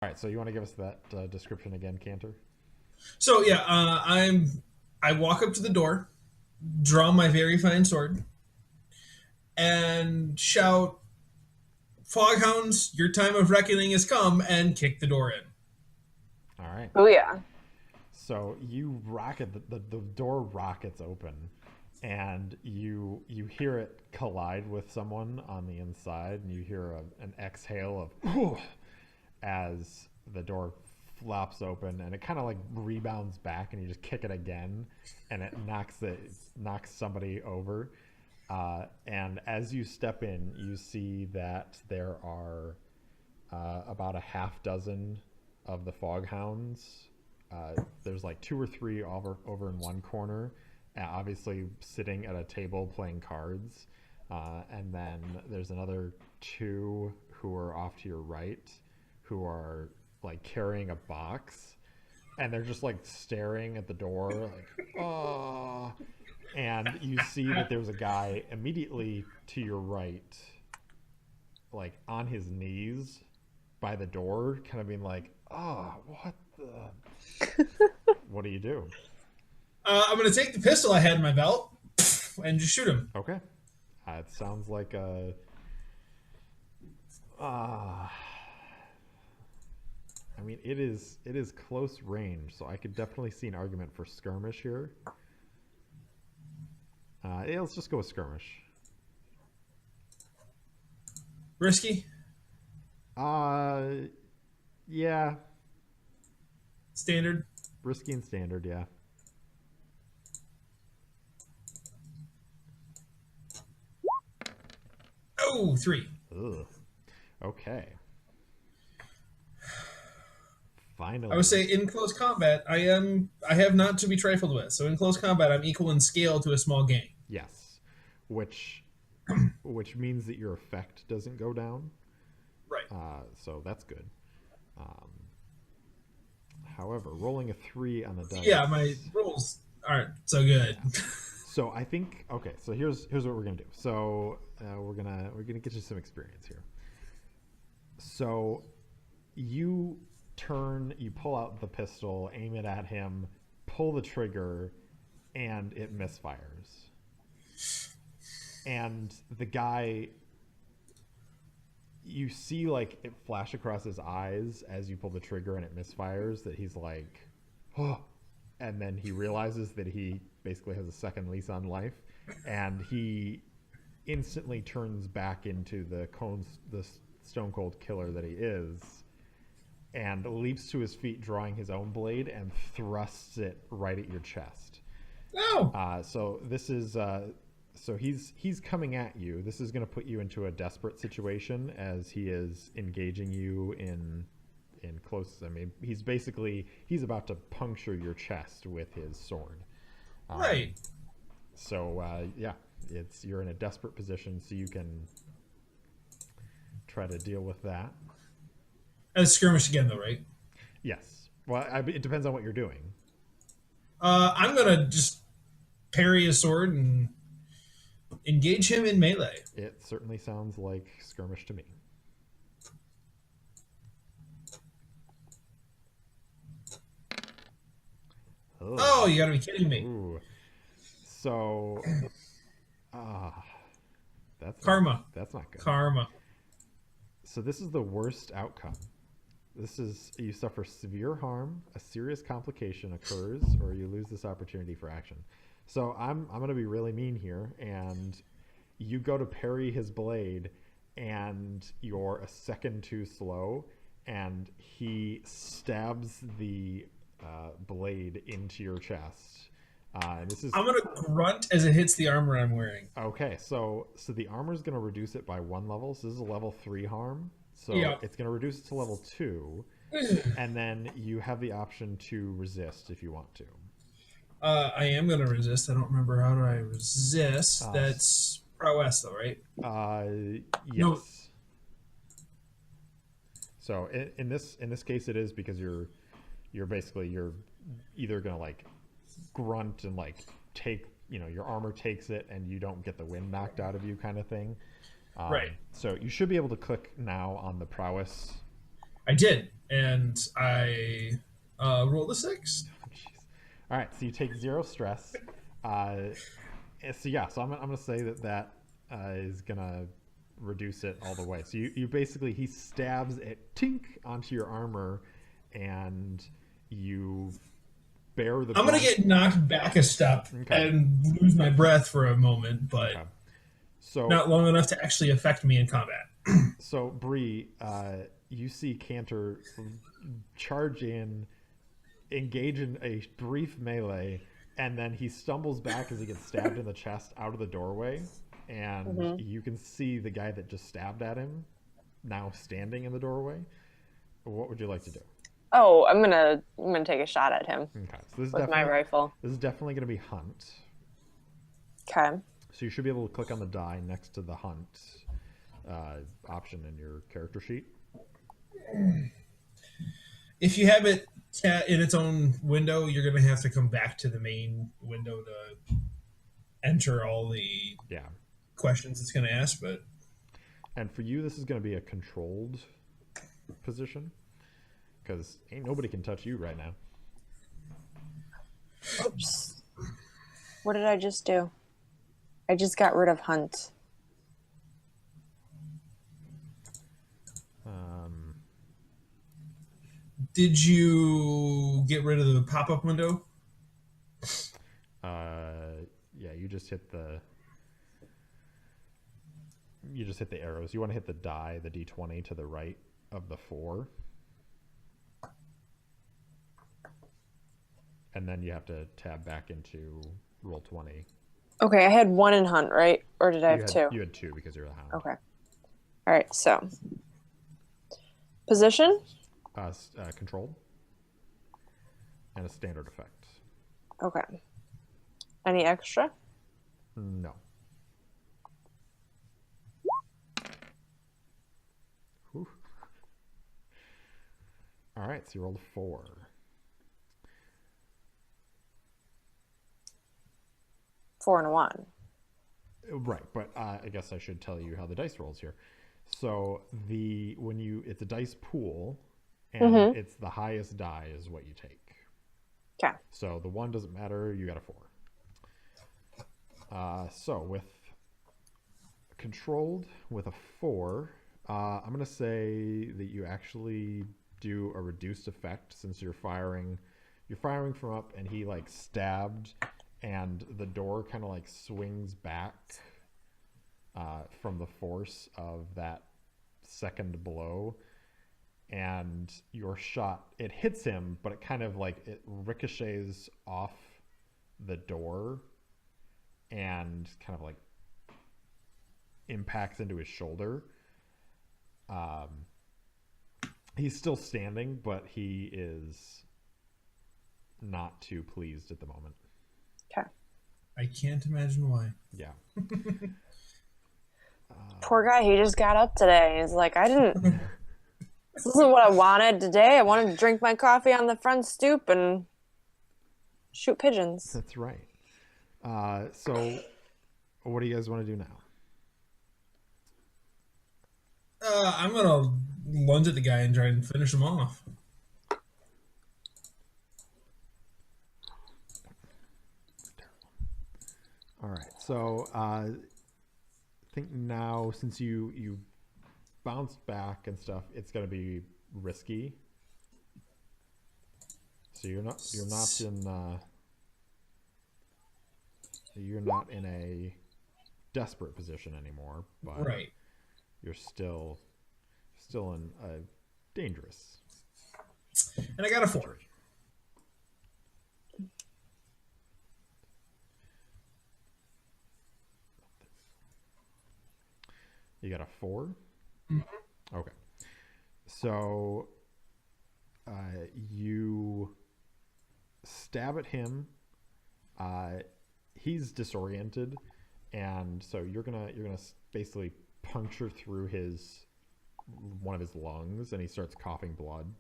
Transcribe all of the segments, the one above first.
All right, so you want to give us that description again, Cantor? So yeah, I walk up to the door, draw my very fine sword, and shout, "Foghounds, your time of reckoning has come!" and kick the door in. All right. Oh yeah. So you rocket the door rockets open, and you hear it collide with someone on the inside, and you hear an exhale of as the door flops open, and it kind of like rebounds back, and you just kick it again, and it knocks somebody over. And as you step in, you see that there are about a half dozen of the foghounds. There's like two or three over in one corner, obviously sitting at a table playing cards. And then there's another two who are off to your right who are like carrying a box, and they're just like staring at the door like, oh. And you see that there's a guy immediately to your right, like on his knees by the door, kind of being like, oh, what the, what do you do? I'm gonna take the pistol I had in my belt and just shoot him. Okay. It sounds like a uh, I mean, it is close range, so I could definitely see an argument for skirmish here. Yeah, let's just go with skirmish. Risky, Uh, yeah, standard. risky and standard. Yeah. Oh, three. Ugh. Okay. I would Finally. say in close combat, I have not to be trifled with. So in close combat, I'm equal in scale to a small gang. Yes. Which which means that your effect doesn't go down. Right. So that's good. Um, however, rolling a 3 on the Yeah, my dice. rolls aren't so good. Yeah. So I think okay. So here's what we're gonna do. So we're gonna get you some experience here. So you you pull out the pistol, aim it at him, pull the trigger, and it misfires. And the guy, you see like it flash across his eyes as you pull the trigger and it misfires, that he's like, oh, and then he realizes that he basically has a second lease on life, and he instantly turns back into the stone cold killer that he is, and leaps to his feet, drawing his own blade and thrusts it right at your chest. No. So this is so he's coming at you. This is going to put you into a desperate situation as he is engaging you in close. I mean, he's about to puncture your chest with his sword. Um, Right. so yeah, you're in a desperate position, so you can try to deal with that. As skirmish again, though, right? Yes. Well, it depends on what you're doing. I'm gonna just parry his sword and engage him in melee. It certainly sounds like skirmish to me. Oh, Oh, you gotta be kidding me! ooh. So, ah, that's not Karma, that's not good. karma. So this is the worst outcome. This is you suffer severe harm, a serious complication occurs, or you lose this opportunity for action. So I'm gonna be really mean here, and you go to parry his blade, and you're a second too slow, and he stabs the blade into your chest. And this is I'm gonna grunt as it hits the armor I'm wearing. okay. So the armor is going to reduce it by 1 level. So this is a level 3 harm. So Yeah. it's going to reduce it to level 2, and then you have the option to resist if you want to. I am gonna resist. I don't remember how do I resist. Uh, That's prowess, though, right? No. yes. So in this case, it is because you're either gonna like grunt and like take your armor takes it and you don't get the wind knocked out of you kind of thing. Right. So you should be able to click now on the prowess I did, and I rolled a 6. Jeez. All right, so you take 0 stress. Uh, so yeah, so I'm gonna say that is gonna reduce it all the way. So you basically he stabs it tink onto your armor, and you bear the I'm gonna brunt. get knocked back a step Okay, and lose my breath for a moment, but okay. So not long enough to actually affect me in combat. Bree, you see Cantor charge in, engage in a brief melee, and then he stumbles back as he gets stabbed in the chest out of the doorway, and Hmm. you can see the guy that just stabbed at him now standing in the doorway. What would you like to do? Oh, I'm gonna take a shot at him Okay, so with my rifle. this is definitely going to be hunt. Okay. So you should be able to click on the die next to the hunt option in your character sheet. If you have it in its own window, you're gonna have to come back to the main window to enter all the Yeah, questions it's gonna ask. But and for you, this is going to be a controlled position because ain't nobody can touch you right now. Oops. What did I just do? I just got rid of Hunt. Um, did you get rid of the pop-up window? yeah, you just hit the arrows. You want to hit the die, the d20 to the right of the 4. And then you have to tab back into roll 20. Okay, I had one in Hunt, right? Or did I have two? You had 2 because you're the hound. Okay. All right. So position. Controlled and a standard effect. Okay. Any extra? No. Whew. All right, so you rolled a 4. Four and a one. Right, but I guess I should tell you how the dice rolls here. So it's a dice pool, and it's the highest die is what you take. Okay. So the 1 doesn't matter. You got a 4. So with controlled with a 4, I'm gonna say that you actually do a reduced effect since you're firing from up, and he like stabbed, and the door kind of like swings back from the force of that second blow, and your shot, it hits him, but it kind of like it ricochets off the door and kind of like impacts into his shoulder. He's still standing, but he is not too pleased at the moment. Okay. I can't imagine why. Yeah. Poor guy. He just got up today. He's like, I didn't. This isn't what I wanted today. I wanted to drink my coffee on the front stoop and shoot pigeons. That's right. So what do you guys want to do now? I'm gonna lunge at the guy and try and finish him off. All right. So I think now, since you bounced back and stuff, it's gonna be risky. So you're not in a desperate position anymore, but Right. you're still in a dangerous And I got a 4. situation. You got a 4? Okay. So you stab at him. He's disoriented, and so you're gonna basically puncture through one of his lungs, and he starts coughing blood,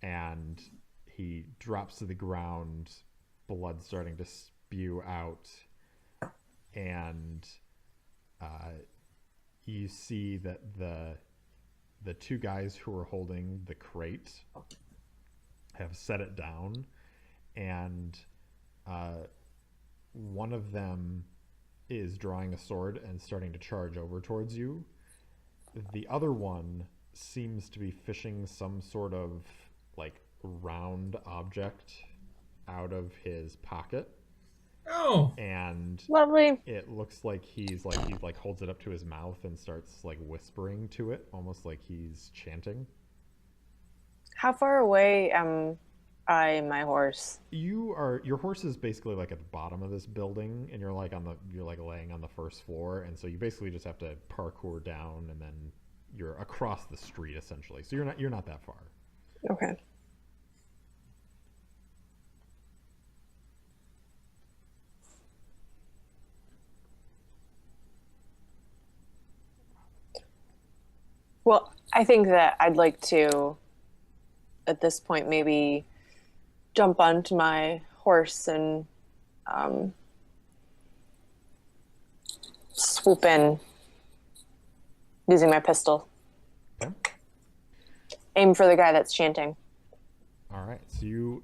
and he drops to the ground, blood starting to spew out, and you see that the two guys who are holding the crate have set it down, and one of them is drawing a sword and starting to charge over towards you. The other one seems to be fishing some sort of like round object out of his pocket, Oh, and Lovely. it looks like he holds it up to his mouth and starts like whispering to it, almost like he's chanting. How far away am I and my horse? Your horse is basically like at the bottom of this building, and you're like laying on the first floor, and so you basically just have to parkour down, and then you're across the street essentially. So you're not that far. Okay. Well, I think that I'd like to, at this point, maybe jump onto my horse and swoop in using my pistol. Okay. Aim for the guy that's chanting. All right. So you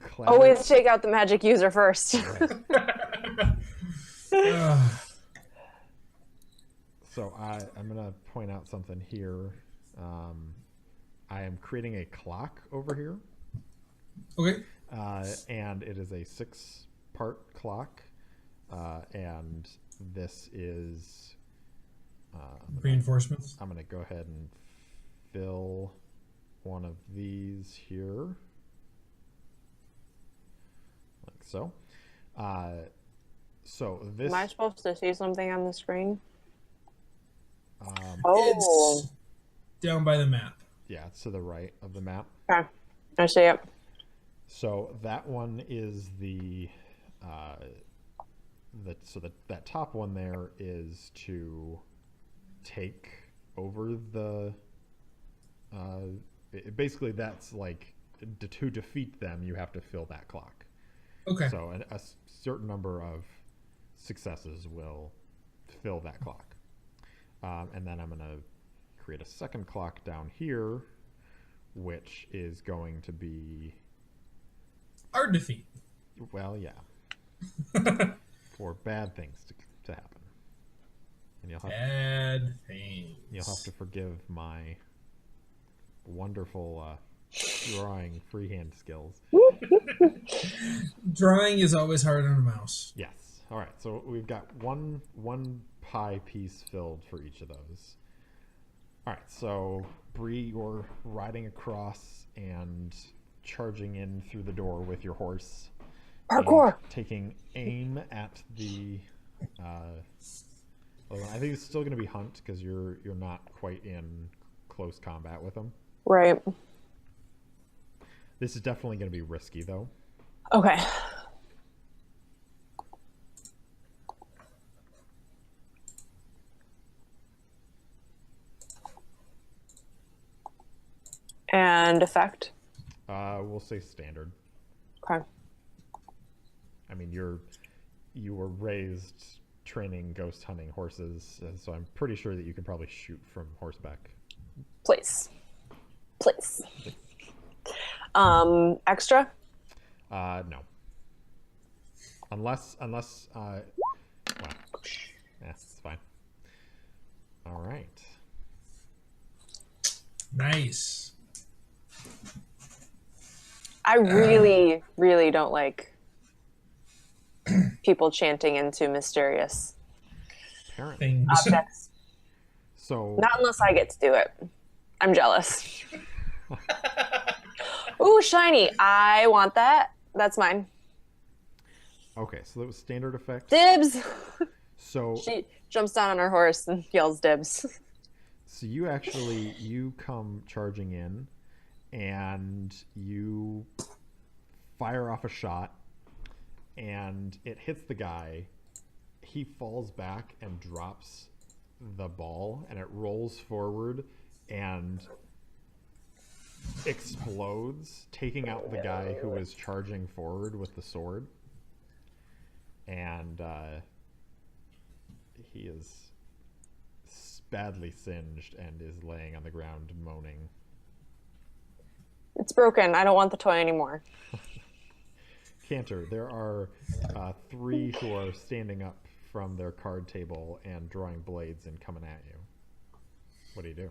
clamber. Always take out the magic user first. So I'm gonna point out something here. I am creating a clock over here. okay. And it is a 6-part clock, and this is Reinforcements. I'm going to go ahead and fill one of these here, like so. So this Am I supposed to see something on the screen? um, Oh, It's down by the map. yeah, it's to the right of the map. okay. I see it. So that one is that top one there is to take over the basically that's like to defeat them you have to fill that clock. Okay. So a certain number of successes will fill that clock. And then I'm going to create a second clock down here, which is going to be Our defeat. well, yeah, for bad things to happen, and Bad things. you'll have to forgive my wonderful drawing freehand skills. Drawing is always hard on a mouse. Yes. All right. So we've got one pie piece filled for each of those. All right. So Bree, you're riding across and charging in through the door with your horse. Parkour. And taking aim at the. Well, I think it's still going to be hunt because you're not quite in close combat with them. Right. This is definitely going to be risky though. Okay. And effect. We'll say standard. Okay. I mean, you were raised training ghost hunting horses, so I'm pretty sure that you could probably shoot from horseback. Please. Please. Extra? No. Unless well, yeah, it's fine. All right. Nice. I really, really don't like people chanting into mysterious Apparently. Things. objects. So Not unless I get to do it. I'm jealous. Ooh, shiny. I want that. That's mine. okay, so that was standard effect. Dibs. So She jumps down on her horse and yells dibs. So you come charging in, and you fire off a shot, and it hits the guy. He falls back and drops the ball, and it rolls forward and explodes, taking out the guy who was charging forward with the sword. And he is badly singed and is laying on the ground moaning. It's broken. I don't want the toy anymore. Cantor, there are 3 who are standing up from their card table and drawing blades and coming at you. What do you do?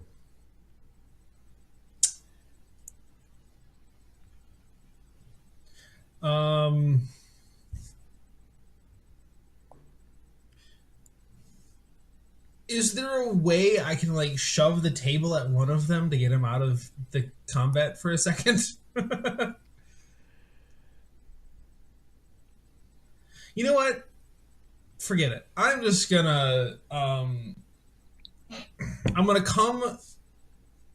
Is there a way I can like shove the table at one of them to get him out of the combat for a second? You know what? Forget it. I'm just gonna I'm gonna come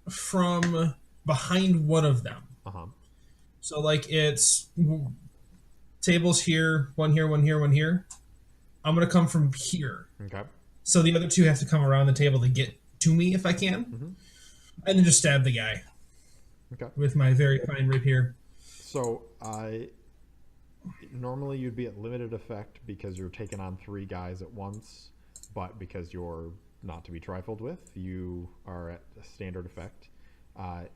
from behind one of them. Uh-huh. So like it's tables here, one here, one here, one here. I'm gonna come from here. Okay. So the other 2 have to come around the table to get to me if I can. Mm-hmm. And then just stab the guy. Okay. With my very fine rapier. So normally you'd be at limited effect because you're taking on 3 guys at once, but because you're not to be trifled with, you are at a standard effect.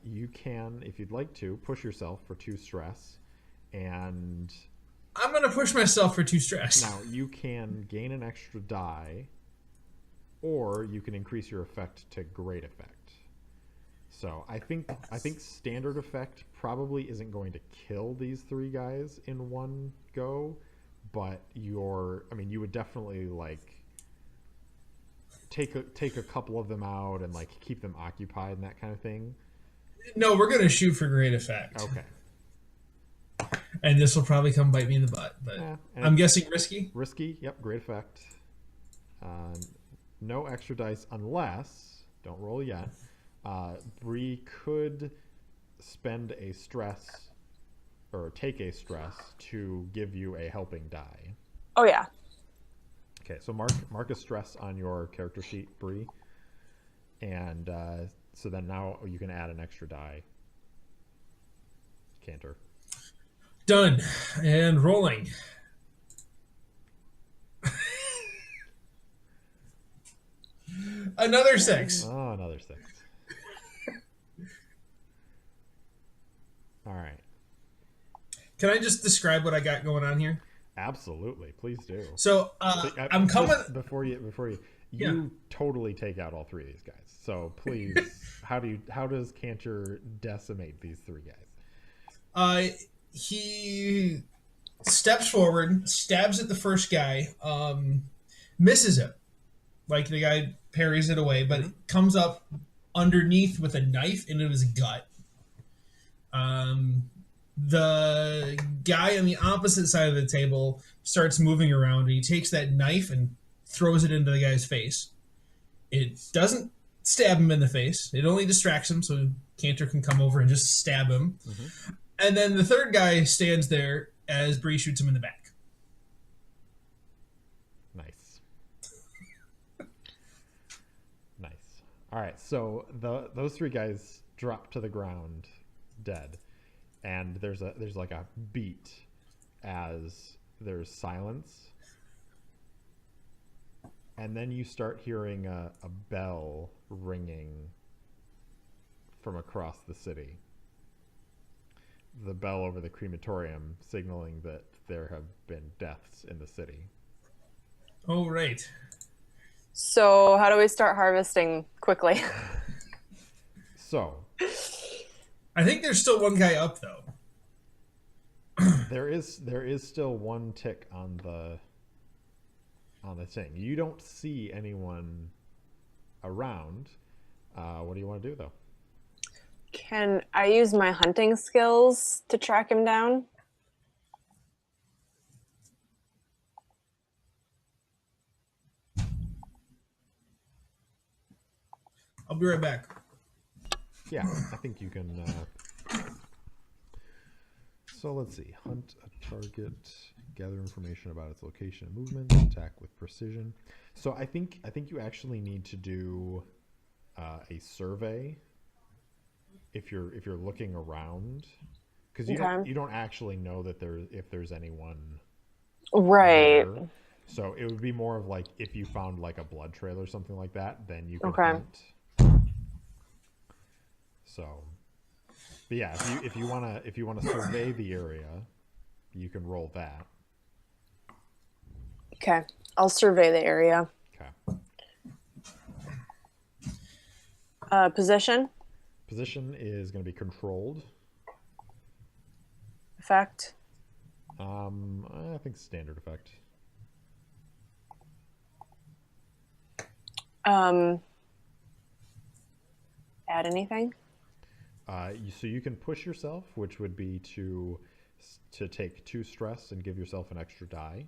You can, if you'd like to, push yourself for 2 stress, and I'm gonna push myself for 2 stress. now you can gain an extra die, or you can increase your effect to great effect. So I think standard effect probably isn't going to kill these 3 guys in one go, but you would definitely like take a couple of them out and like keep them occupied and that kind of thing. No, we're gonna shoot for great effect. Okay. And this will probably come bite me in the butt, but I'm guessing risky. Risky, yep, great effect. No extra dice unless, don't roll yet, Bree could spend a stress or take a stress to give you a helping die. Oh yeah. Okay, so mark a stress on your character sheet, Bree, and so then now you can add an extra die. Cantor. Done. And rolling. Another 6. Oh, another 6. All right. Can I just describe what I got going on here? Absolutely, please do. So I'm coming before you Yeah. totally take out all 3 of these guys. So please, how does Cantor decimate these 3 guys? He steps forward, stabs at the first guy, misses him. Like the guy parries it away, but comes up underneath with a knife into his gut. The guy on the opposite side of the table starts moving around, and he takes that knife and throws it into the guy's face. It doesn't stab him in the face. It only distracts him, so Cantor can come over and just stab him. Mm-hmm. And then the third guy stands there as Bree shoots him in the back. Nice. Nice. All right, so those 3 guys drop to the ground dead. And there's like a beat as there's silence, and then you start hearing a bell ringing from across the city. The bell over the crematorium signaling that there have been deaths in the city. Oh, right. So how do we start harvesting quickly? So I think there's still one guy up though. there is still one tick on the thing. You don't see anyone around. What do you want to do though? Can I use my hunting skills to track him down? I'll be right back. Yeah, I think you can. So let's see. Hunt a target, gather information about its location and movement, attack with precision. So I think you actually need to do a survey if you're looking around, because you don't actually know that if there's anyone right there. So it would be more of like if you found like a blood trail or something like that, then you can Okay. hunt. So, but yeah, if you wanna survey the area, you can roll that. Okay. I'll survey the area. Okay. Position, Position is going to be controlled. effect. I think standard effect. Add anything? So you can push yourself, which would be to take 2 stress and give yourself an extra die.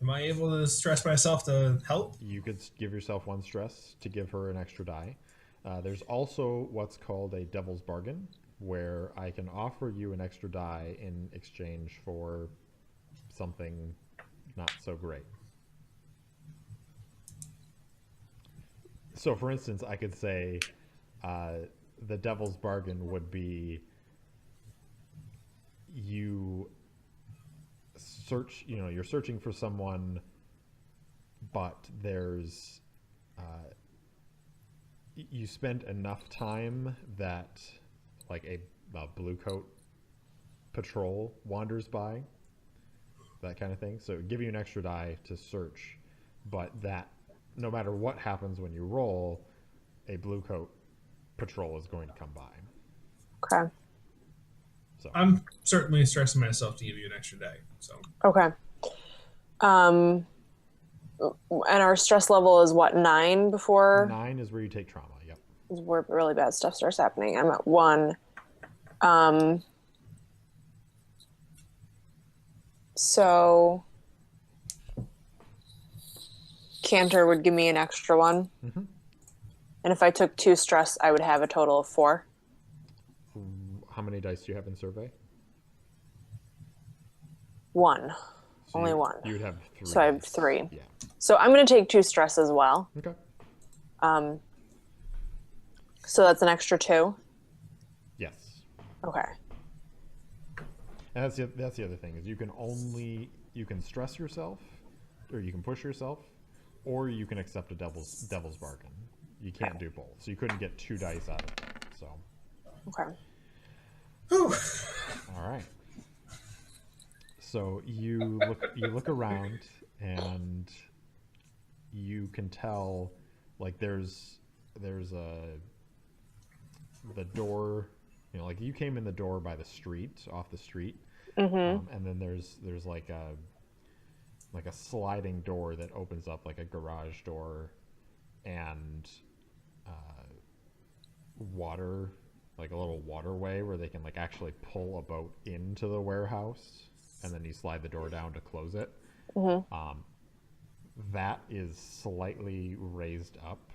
Am I able to stress myself to help? You could give yourself 1 stress to give her an extra die. There's also what's called a devil's bargain, where I can offer you an extra die in exchange for something not so great. So, for instance, I could say the devil's bargain would be you search, you're searching for someone, but there's you spend enough time that like a blue coat patrol wanders by, that kind of thing. So give you an extra die to search, but that no matter what happens when you roll, a blue coat patrol is going to come by. Okay. So I'm certainly stressing myself to give you an extra day. So Okay. And our stress level is what, 9 before 9 is where you take trauma. Yep. where really bad stuff starts happening. I'm at 1. So Cantor would give me an extra 1. Mm-hmm. And if I took 2 stress, I would have a total of 4. How many dice do you have in survey? 1. So Only 1. You would have 3. So I have dice. 3. Yeah. So I'm going to take 2 stress as well. Okay. So that's an extra 2. Yes. Okay. And that's the other thing is you can stress yourself, or you can push yourself, or you can accept a devil's bargain. You can't do both. So you couldn't get 2 dice out of it. So. Okay. whew. All right. So you look around and you can tell like there's the door, like you came in the door by the street, off the street, and then there's like a sliding door that opens up like a garage door, and water, like a little waterway where they can like actually pull a boat into the warehouse, and then you slide the door down to close it. That is slightly raised up,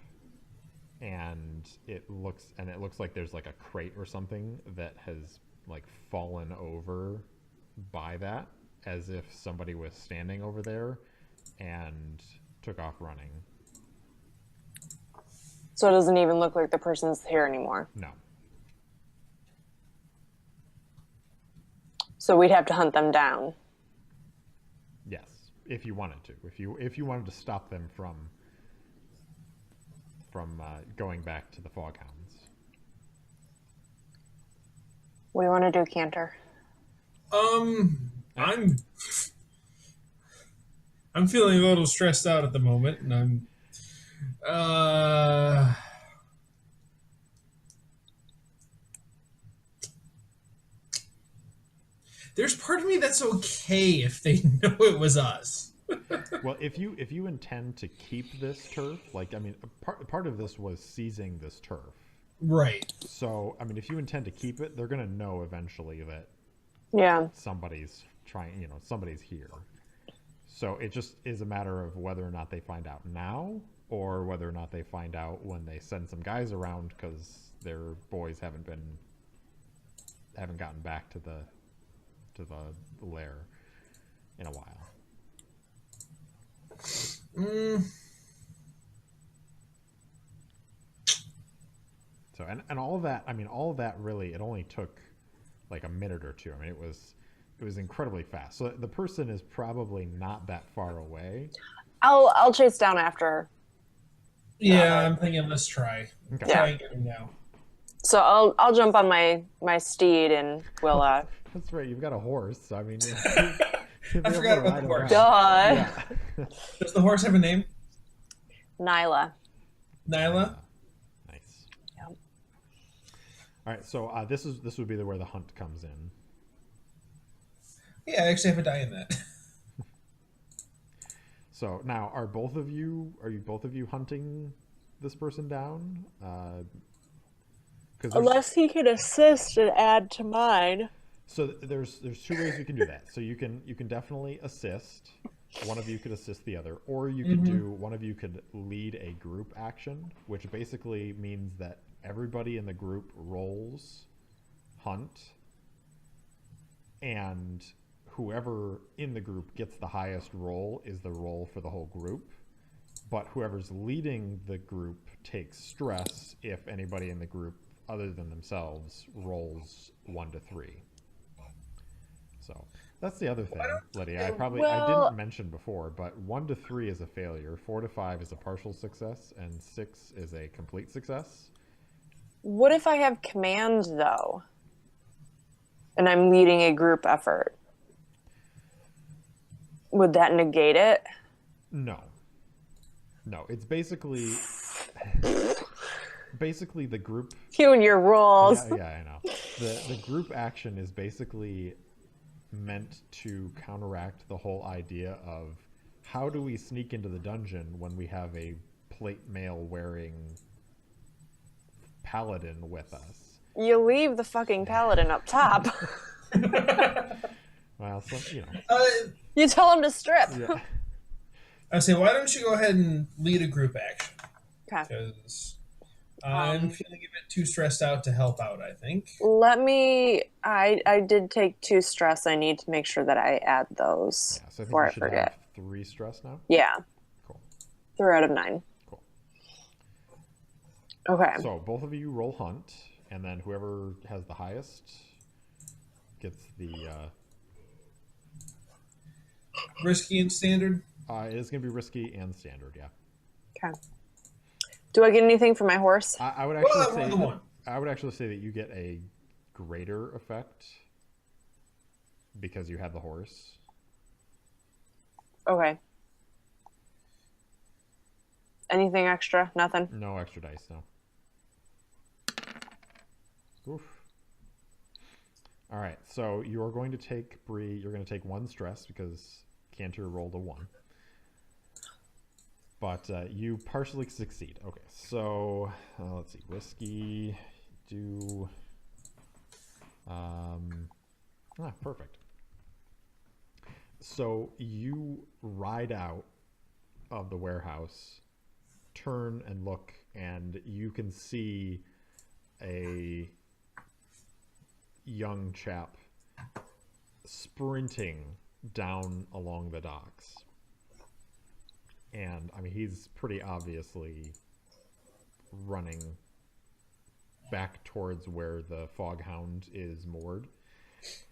and it looks like there's like a crate or something that has like fallen over by that, as if somebody was standing over there and took off running. So it doesn't even look like the person's here anymore. No. So we'd have to hunt them down. Yes, if you wanted to. If you wanted to stop them from going back to the Foghounds. What do you want to do, Cantor? I'm feeling a little stressed out at the moment, and I'm there's part of me that's okay if they know it was us. Well, if you intend to keep this turf, like, I mean, part of this was seizing this turf. Right. So, I mean, if you intend to keep it, they're going to know eventually that Yeah. somebody's trying, somebody's here. So it just is a matter of whether or not they find out now, or whether or not they find out when they send some guys around because their boys haven't gotten back to the lair in a while. So and all of that, I mean, all of that really, it only took like a minute or two. I mean, it was incredibly fast. So the person is probably not that far away. I'll chase down after her. Yeah, I'm thinking let's try. Okay. Try and get him now. So I'll jump on my steed and we'll That's right. You've got a horse. So, I mean, I forgot about the horse. duh. Yeah. Does the horse have a name? Nyla. Nyla? Nice. Yep. All right. So this would be where the hunt comes in. Yeah, I actually have a die in that. So now, are you both of you hunting this person down? Because Unless he can assist and add to mine. so there's two ways you can do that. So you can definitely assist. One of you could assist the other, or you could do one of you could lead a group action, which basically means that everybody in the group rolls hunt, and whoever in the group gets the highest roll is the roll for the whole group. But whoever's leading the group takes stress if anybody in the group other than themselves rolls 1 to 3. So that's the other thing, Lydia. I Well- didn't mention before, but 1 to 3 is a failure, 4 to 5 is a partial success, and 6 is a complete success. What if I have command though? And I'm leading a group effort. Would that negate it? No, it's basically the group. You and your rolls. Yeah, I know. The group action is basically meant to counteract the whole idea of how do we sneak into the dungeon when we have a plate mail wearing paladin with us. You leave the fucking paladin up top. Well, you know. You tell him to strip. Yeah. I say, why don't you go ahead and lead a group action? Okay. Because I'm feeling a bit too stressed out to help out, I think. Let me. I did take 2 stress. I need to make sure that I add those Yeah, so I think before you I should forget. have 3 stress now. Yeah. Cool. 3 out of 9. Cool. Okay. So both of you roll hunt, and then whoever has the highest gets the. Risky and standard? It is going to be risky and standard, yeah. Okay. Do I get anything for my horse? I would Well, actually I say rolled the 1. I would actually say that you get a greater effect because you have the horse. Okay. Anything extra? Nothing. No extra dice, no. Oof. All right, so you are going to take Bree. You're going to take 1 stress because Cantor rolled a 1. But you partially succeed. Okay, so let's see. Risky, do. Perfect. So you ride out of the warehouse, turn and look, and you can see a young chap sprinting down along the docks. And I mean, he's pretty obviously running back towards where the Foghound is moored.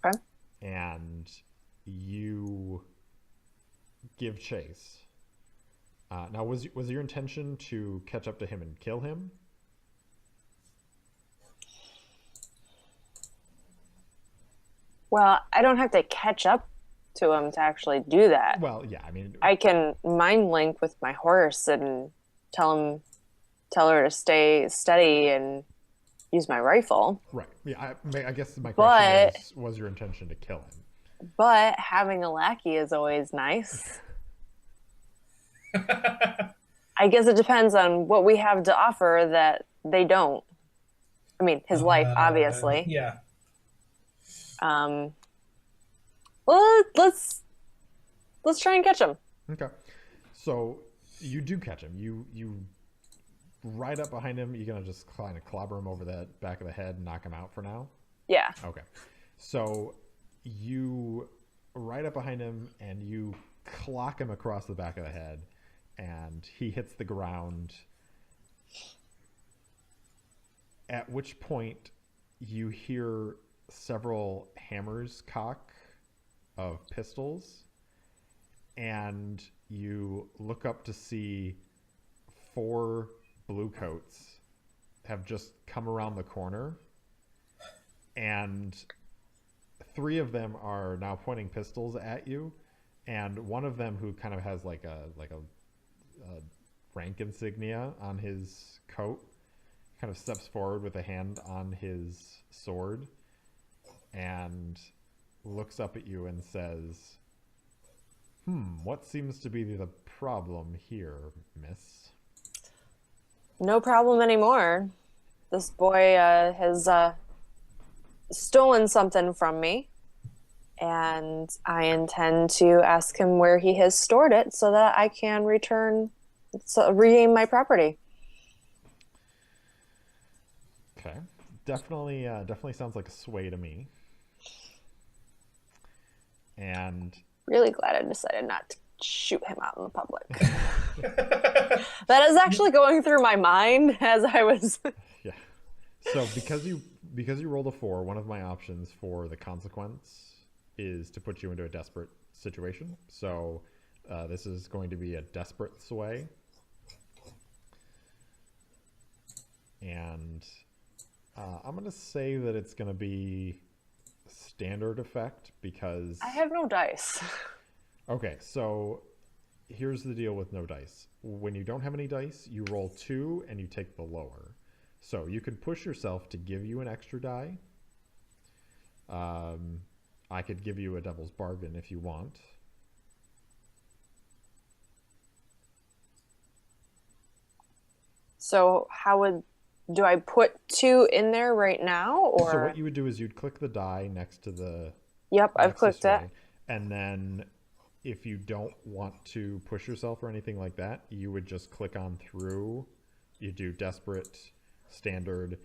Okay. And you give chase. Now, was your intention to catch up to him and kill him? Well, I don't have to catch up to him to actually do that. Well, yeah, I mean, I can mind link with my horse and tell her to stay steady and use my rifle. right. Yeah, I guess my question was your intention to kill him? But having a lackey is always nice. I guess it depends on what we have to offer that they don't. I mean, his life, obviously. Yeah. Well, let's try and catch him. Okay. So you do catch him. You ride up behind him. You're gonna just kind of clobber him over the back of the head and knock him out for now. Yeah. Okay. So you ride up behind him and you clock him across the back of the head, and he hits the ground. At which point you hear several hammers cock of pistols, and you look up to see 4 blue coats have just come around the corner, and 3 of them are now pointing pistols at you, and one of them, who kind of has like a rank insignia on his coat, kind of steps forward with a hand on his sword and looks up at you and says, what seems to be the problem here, miss? No problem anymore. This boy has stolen something from me, and I intend to ask him where he has stored it so that I can regain my property. Okay. Definitely sounds like a sway to me. And Really glad I decided not to shoot him out in the public. That is actually going through my mind as I was. yeah. So because you rolled a 4, one of my options for the consequence is to put you into a desperate situation. So this is going to be a desperate sway. And I'm going to say that it's going to be standard effect because... I have no dice. Okay, so here's the deal with no dice. When you don't have any dice, you roll 2 and you take the lower. So you could push yourself to give you an extra die. I could give you a devil's bargain if you want. So do I put 2 in there right now, or? So what you would do is you'd click the die next to the... Yep, I've clicked it. And then if you don't want to push yourself or anything like that, you would just click on through. You do desperate, standard,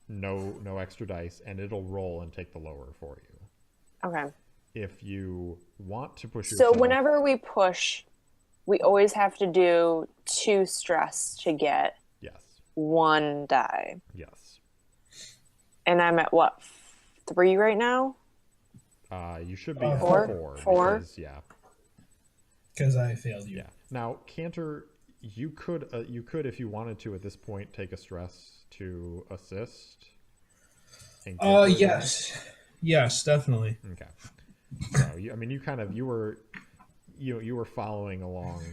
no extra dice, and it'll roll and take the lower for you. Okay. If you want to push yourself... So whenever we push, we always have to do 2 stress to get Yes. 1 die. Yes. And I'm at what, 3 right now? You should be at 4. 4. Because, yeah. Because I failed you. Yeah. Now, Cantor, you could, if you wanted to, at this point, take a stress to assist. Yes. Yes, definitely. Okay. So, you were following along.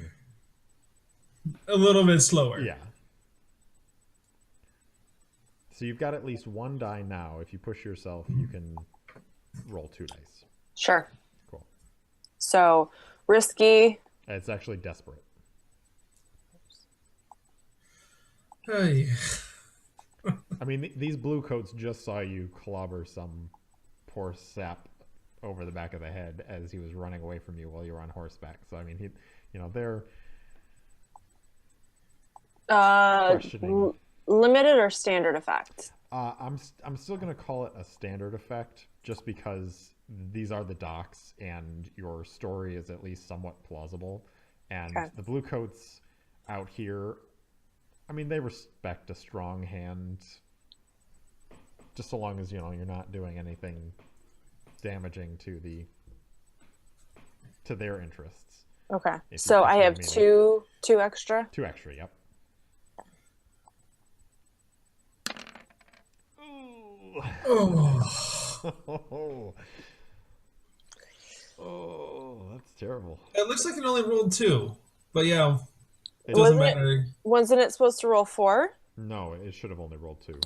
A little bit slower. Yeah. So you've got at least 1 die now. If you push yourself, you can roll 2 dice. Sure. Cool. So risky. It's actually desperate. Hey. I mean, these blue coats just saw you clobber some poor sap over the back of the head as he was running away from you while you were on horseback. So I mean, they're questioning. Limited or standard effect? I'm still gonna call it a standard effect just because these are the docks and your story is at least somewhat plausible. And Okay. the blue coats out here, I mean, they respect a strong hand, just so long as you're not doing anything damaging to their interests. Okay. If you So I catch have what I mean. 2 extra. 2 extra, yep. Oh. Oh, that's terrible. It looks like it only rolled 2. But yeah, it Was doesn't it? matter. Wasn't it supposed to roll 4? No, it should have only rolled 2.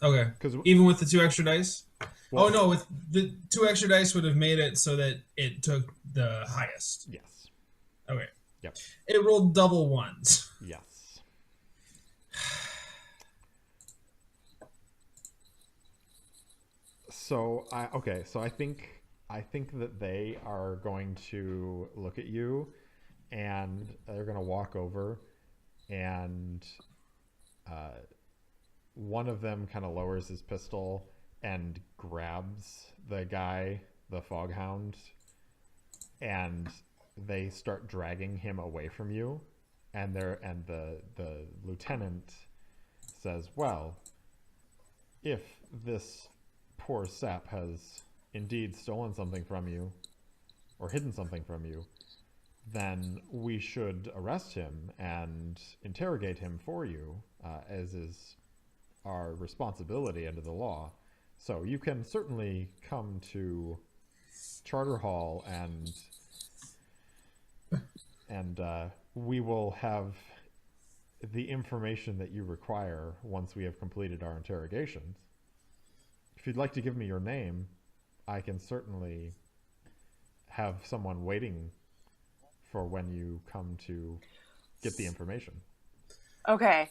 Okay. 'Cause Even with the 2 extra dice? Well, Oh no, with the 2 extra dice would have made it so that it took the highest. Yes. Okay. Yep. It rolled double 1s. Yes. So I think that they are going to look at you and they're going to walk over and one of them kind of lowers his pistol and grabs the guy, the foghound, and they start dragging him away from you. And the lieutenant says, "Well, if this poor sap has indeed stolen something from you, or hidden something from you, then we should arrest him and interrogate him for you, as is our responsibility under the law. So you can certainly come to Charter Hall and we will have the information that you require once we have completed our interrogations. If you'd like to give me your name, I can certainly have someone waiting for when you come to get the information. Okay,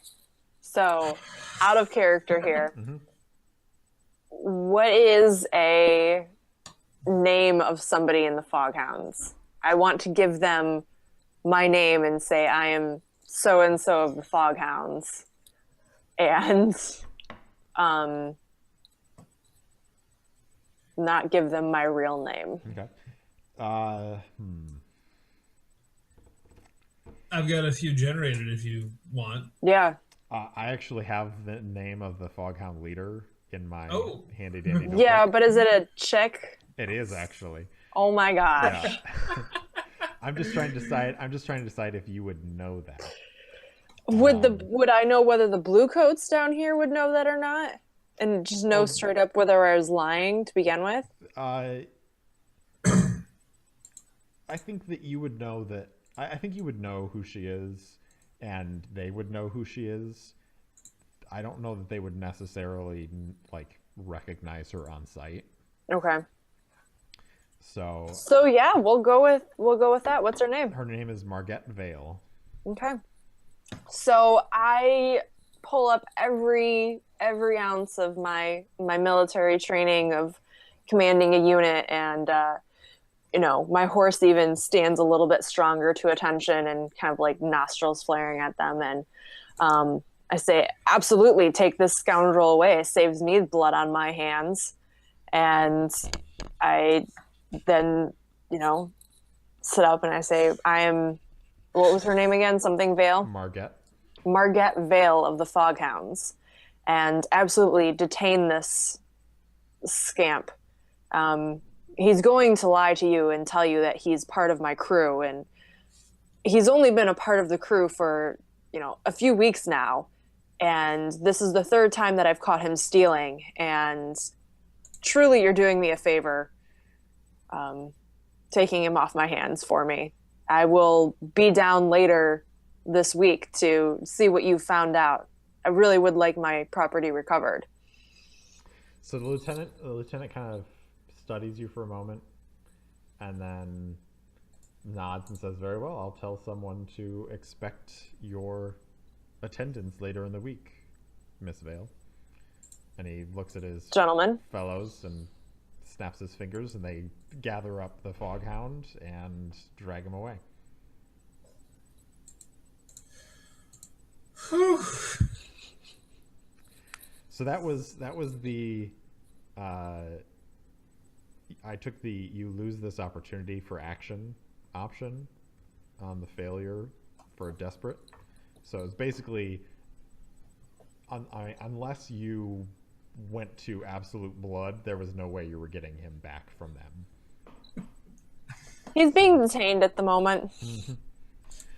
so out of character here. Mm-hmm. What is a name of somebody in the Foghounds? I want to give them my name and say I am so and so of the Foghounds, and not give them my real name. Okay. I've got a few generated if you want. Yeah. I actually have the name of the Foghound leader in my handy dandy notebook. Yeah, but is it a chick? It is actually. Oh my gosh. Yeah. I'm just trying to decide if you would know that. Would I know whether the blue coats down here would know that or not? And just know straight up whether I was lying to begin with? I think that you would know that. I think you would know who she is, and they would know who she is. I don't know that they would necessarily like recognize her on sight. Okay. So yeah, we'll go with that. What's her name? her name is Margette Vale. Okay. So I pull up every ounce of my military training of commanding a unit, and my horse even stands a little bit stronger to attention and kind of like nostrils flaring at them, and I say, absolutely, take this scoundrel away. It saves me blood on my hands. And I then, sit up and I say, I am, what was her name again? Something Vale? Margette Vale of the Foghounds. And absolutely detain this scamp. He's going to lie to you and tell you that he's part of my crew. And he's only been a part of the crew for, a few weeks now. And this is the third time that I've caught him stealing. And truly, you're doing me a favor, taking him off my hands for me. I will be down later this week to see what you found out. I really would like my property recovered. So the lieutenant kind of studies you for a moment and then nods and says, very well, I'll tell someone to expect your attendance later in the week, Miss Vale. And he looks at his fellows and snaps his fingers, and they gather up the Foghound and drag him away. So that was the I took the you lose this opportunity for action option on the failure for a desperate. So it's basically unless you went to absolute blood, there was no way you were getting him back from them. He's being detained at the moment.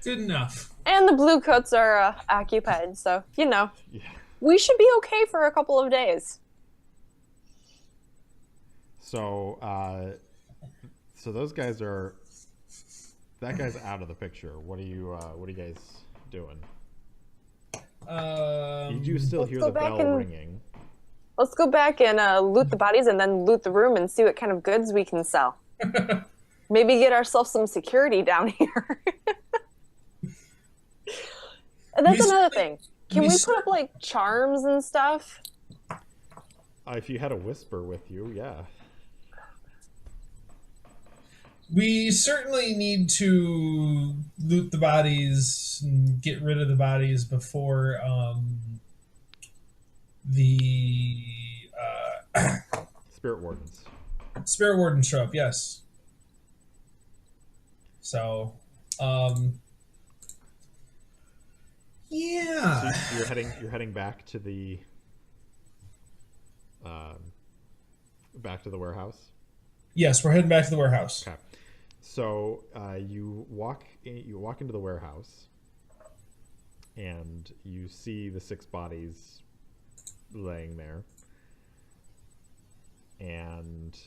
Good enough. And the blue coats are occupied, so, Yeah. we should be okay for a couple of days. So, so those guys are... That guy's out of the picture. What are you guys doing? You do still hear the bell ringing. Let's go back and loot the bodies and then loot the room and see what kind of goods we can sell. Maybe get ourselves some security down here. And that's another thing. Can we put up, like, charms and stuff? If you had a whisper with you, yeah. We certainly need to loot the bodies and get rid of the bodies before the Spirit Wardens. Spirit Wardens show up, yes. So, yeah. So you're heading back to the warehouse. Yes, we're heading back to the warehouse. Okay. So you walk into the warehouse, and you see the 6 bodies laying there, and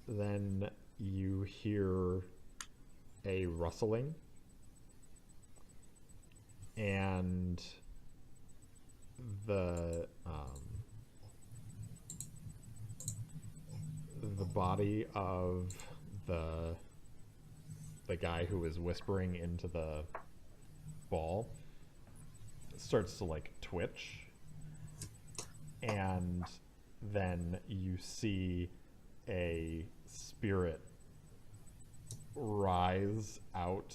then you hear a rustling, and the body of the guy who is whispering into the ball starts to like twitch, and then you see a spirit rise out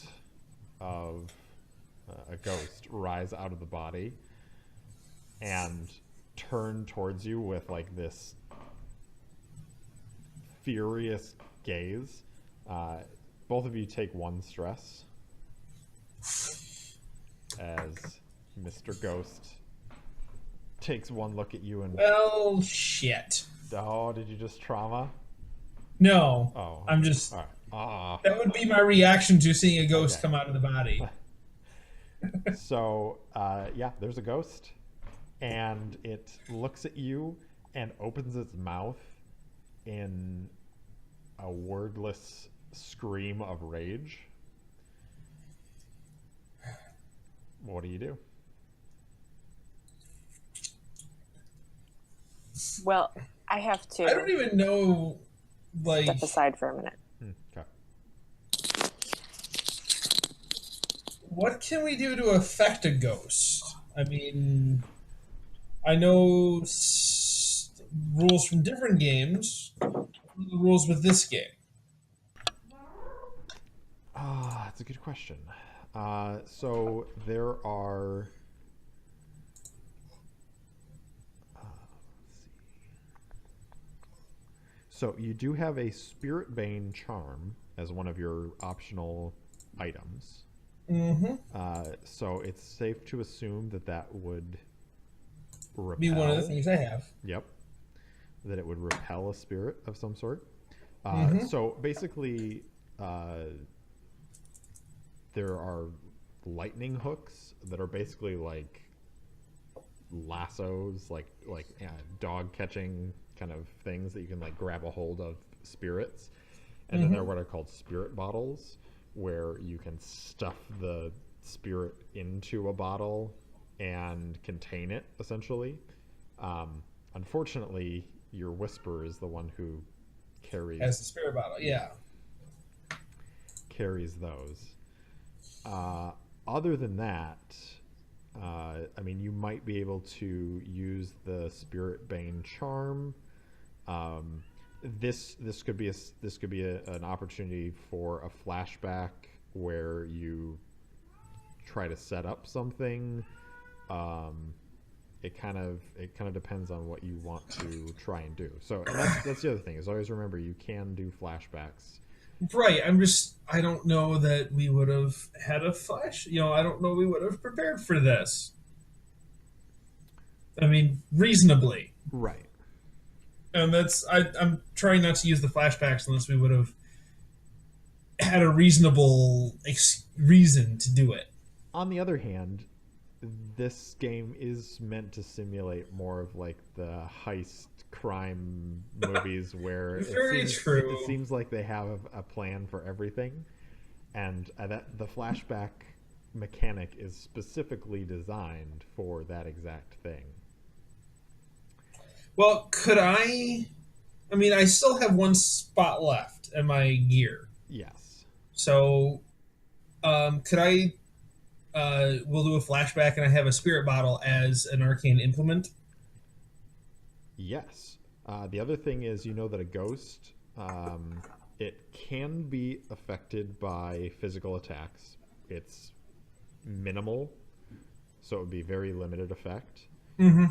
of a ghost rise out of the body and turn towards you with like this furious gaze. Both of you take 1 stress as Mr. Ghost takes 1 look at you and... Well, shit. Oh, did you just trauma? No. Oh. I'm just... All right. That would be my reaction to seeing a ghost come out of the body. So, yeah, there's a ghost, and it looks at you and opens its mouth in a wordless scream of rage. What do you do? Well, I have to I don't even know, like... step aside for a minute. Okay. What can we do to affect a ghost? I mean, I know rules from different games. What are the rules with this game? That's a good question. So there are... let's see. So you do have a Spirit Bane charm as one of your optional items. Mm-hmm. So it's safe to assume that would repel... Be one of the things I have. Yep. That it would repel a spirit of some sort. So basically, there are lightning hooks that are basically like lassos, like dog catching kind of things that you can like grab a hold of spirits. And then there are what are called spirit bottles, where you can stuff the spirit into a bottle and contain it, essentially. Unfortunately, your Whisper is the one who carries... As the spirit bottle, yeah. Carries those. Other than that, I mean, you might be able to use the Spirit Bane charm. This could be an opportunity for a flashback where you try to set up something. It kind of depends on what you want to try and do. So and that's the other thing is always remember you can do flashbacks. Right. I don't know that we would have had a flash. I don't know we would have prepared for this. I mean, reasonably. Right. And I'm trying not to use the flashbacks unless we would have had a reasonable reason to do it. On the other hand, this game is meant to simulate more of like the heist crime movies where it seems like they have a plan for everything, and that the flashback mechanic is specifically designed for that exact thing. Well, could I mean, I still have 1 spot left in my gear. Yes. So, could I we'll do a flashback and I have a spirit bottle as an arcane implement? Yes. The other thing is, that a ghost, it can be affected by physical attacks. It's minimal, so it would be very limited effect. Mm-hmm.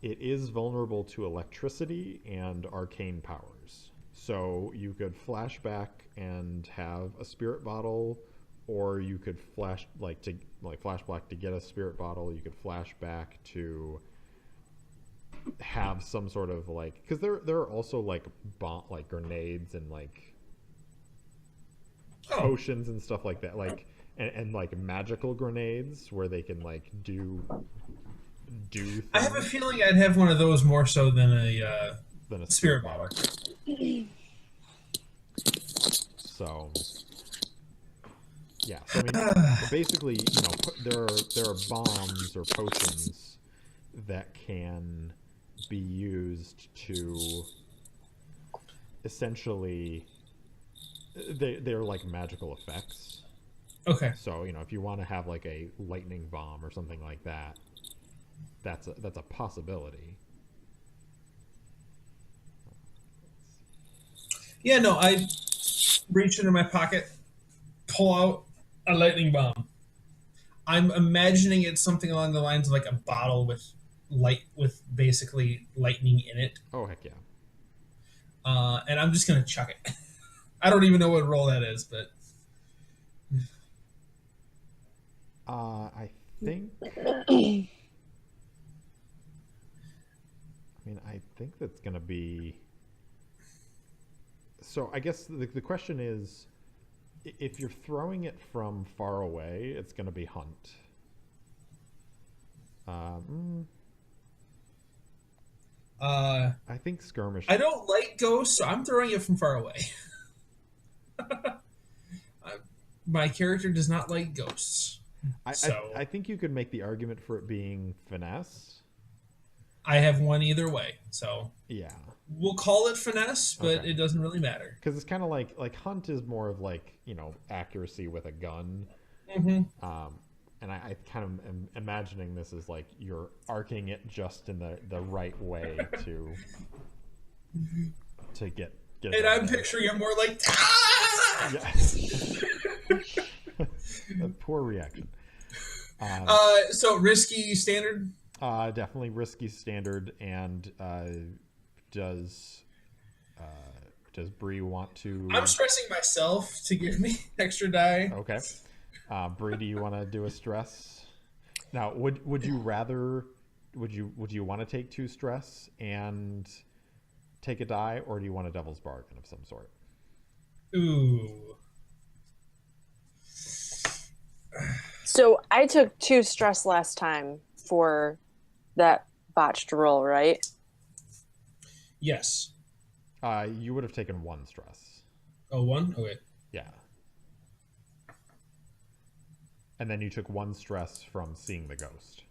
It is vulnerable to electricity and arcane powers. So you could flashback and have a spirit bottle, or you could flashback to get a spirit bottle. You could flashback to have some sort of because there are also like grenades and Oh. potions and stuff like that, like and like magical grenades where they can like do things I have a feeling I'd have one of those more so than a than a spirit bomb. bomber. So yeah, so I mean, basically, you know, there are bombs or potions that can be used to essentially they're like magical effects. Okay. So, you know, if you want to have like a lightning bomb or something like that, that's a possibility. Yeah, no, I reach into my pocket, pull out a lightning bomb. I'm imagining it's something along the lines of like a bottle with basically lightning in it. Oh heck yeah. And I'm just gonna chuck it. I don't even know what roll that is, but I think I think that's gonna be. So I guess the question is, if you're throwing it from far away, it's gonna be hunt. I think skirmish. I don't like ghosts, so I'm throwing it from far away. My character does not like ghosts. I think you could make the argument for it being finesse. I have one either way, so yeah, we'll call it finesse, but okay. It doesn't really matter because it's kind of like hunt is more of like, you know, accuracy with a gun. Mm-hmm. And I kind of am imagining this as like you're arcing it just in the right way to get it. And I'm picturing it more like ah! A poor reaction. So risky standard. Definitely risky standard. And does Bree want to? I'm stressing myself to give me extra die. Okay. Bree, do you want to do a stress? Now, would you rather? Would you want to take 2 stress and take a die, or do you want a devil's bargain of some sort? Ooh. So I took 2 stress last time for that botched roll, right? Yes. You would have taken 1 stress. Oh, 1? Okay. Yeah. And then you took 1 stress from seeing the ghost.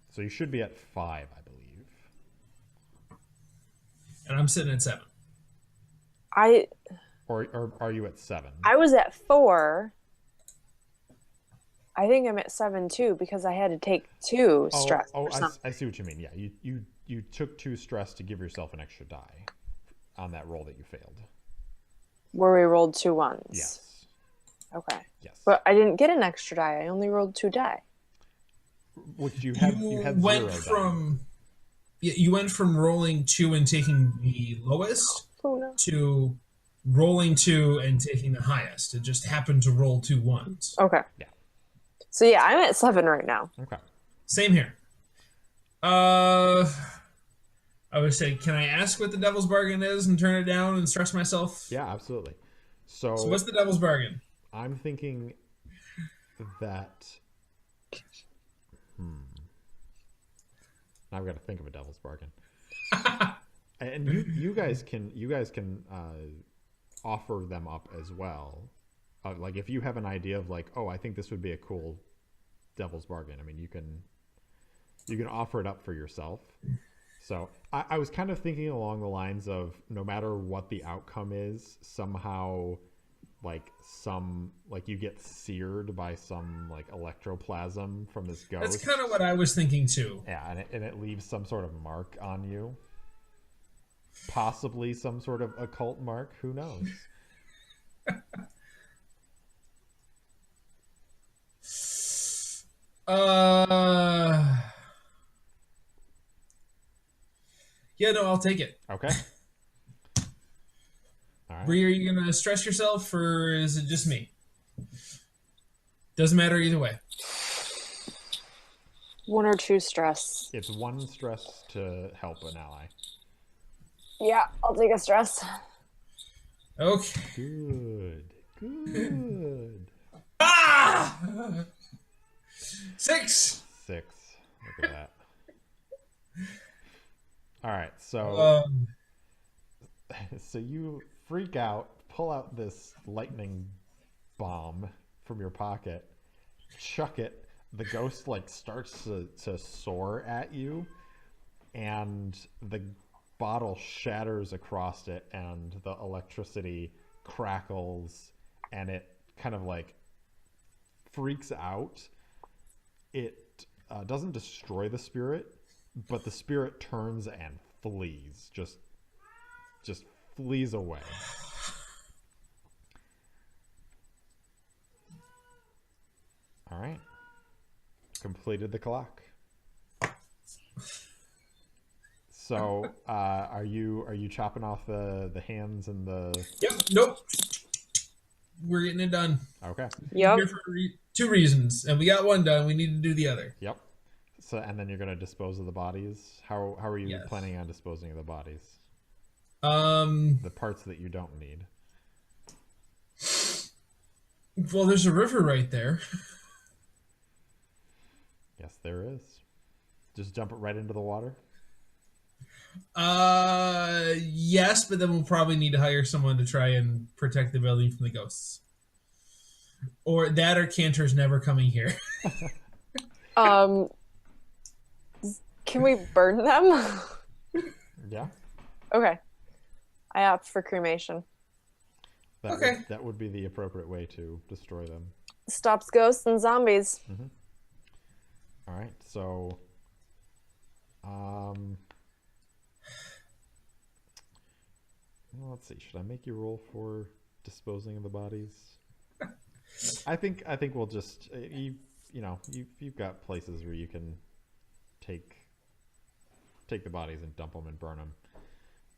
So you should be at 5, I believe. And I'm sitting at 7. Or are you at 7? I was at 4. I think I'm at 7 too because I had to take 2 stress. I see what you mean. Yeah, you took 2 stress to give yourself an extra die on that roll that you failed. Where we rolled 2 ones. Yes. Okay. Yes. But I didn't get an extra die. I only rolled 2 die. Which you had 0 die. You went from rolling 2 and taking the lowest to rolling 2 and taking the highest. It just happened to roll 2 ones. Okay. Yeah. So yeah, I'm at 7 right now. Okay. Same here. I would say, can I ask what the devil's bargain is and turn it down and stress myself? Yeah, absolutely. So what's the devil's bargain? I'm thinking that. Now I've got to think of a devil's bargain. And you guys can offer them up as well. Like if you have an idea of like, oh, I think this would be a cool devil's bargain. I mean, you can offer it up for yourself. So I was kind of thinking along the lines of no matter what the outcome is, somehow like you get seared by some like electroplasm from this ghost. That's kind of what I was thinking too. Yeah, and it leaves some sort of mark on you. Possibly some sort of occult mark. Who knows? Yeah, no, I'll take it. Okay. All right. Bree, are you gonna stress yourself, or is it just me? Doesn't matter either way. 1 or 2 stress. It's 1 stress to help an ally. Yeah, I'll take a stress. Okay. Good. Good. Ah! 6. 6. Look at that. All right, so so you freak out, pull out this lightning bomb from your pocket, chuck it. The ghost like starts to soar at you, and the bottle shatters across it, and the electricity crackles, and it kind of like freaks out. It doesn't destroy the spirit, but the spirit turns and flees, just flees away. All right, completed the clock. So, are you chopping off the hands and the? Yep. Nope. We're getting it done. Okay. Yep. Here for 2 reasons, and we got one done. We need to do the other. Yep. So, and then you're gonna dispose of the bodies. How are you Yes. planning on disposing of the bodies? Um. The parts that you don't need. Well, there's a river right there. Yes, there is. Just dump it right into the water. Yes, but then we'll probably need to hire someone to try and protect the building from the ghosts. Or that, or Cantor's never coming here. Can we burn them? Yeah. Okay. I opt for cremation. Okay. That would be the appropriate way to destroy them. Stops ghosts and zombies. All right. So, well, let's see. Should I make you roll for disposing of the bodies? I think we'll just you've got places where you can take the bodies and dump them and burn them.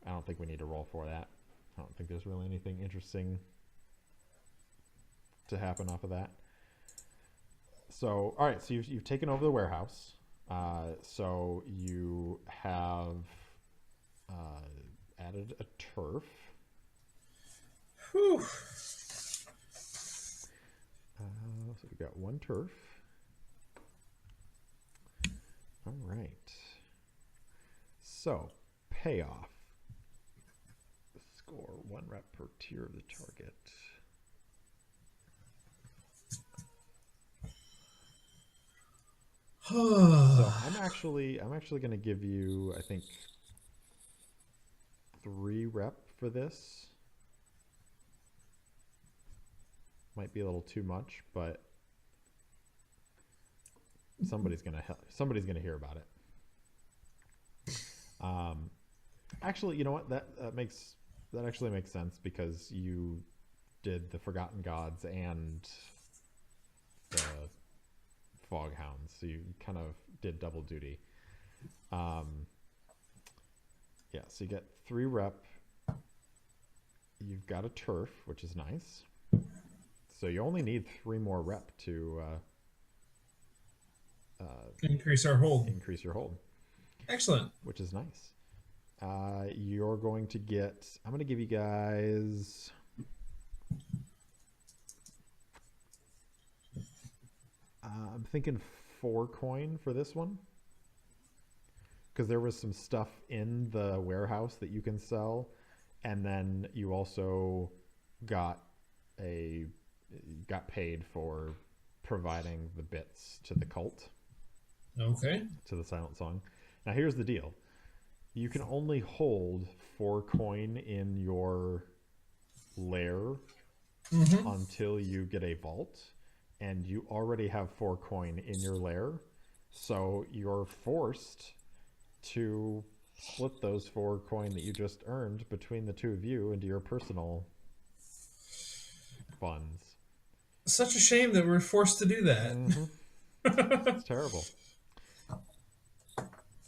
I don't think we need to roll for that. I don't think there's really anything interesting to happen off of that. So, all right. So you've taken over the warehouse. So you have added a turf. Whew. So we got 1 turf. All right. So payoff. Score 1 rep per tier of the target. So I'm actually going to give you, I think, 3 rep for this. Might be a little too much, but somebody's gonna hear about it. Actually, you know what? That actually makes sense, because you did the Forgotten Gods and the Fog Hounds, so you kind of did double duty. Yeah, so you get 3 rep. You've got a turf, which is nice. So you only need 3 more rep to Increase our hold. increase your hold, Excellent. which is nice. You're going to get. I'm going to give you guys. I'm thinking 4 coin for this one, because there was some stuff in the warehouse that you can sell, and then you also got paid for providing the bits to the cult, Okay. to the Silent Song. Now here's the deal. You can only hold 4 coin in your lair until you get a vault, and you already have 4 coin in your lair, so you're forced to split those 4 coin that you just earned between the 2 of you into your personal funds. Such a shame that we're forced to do that. It's terrible.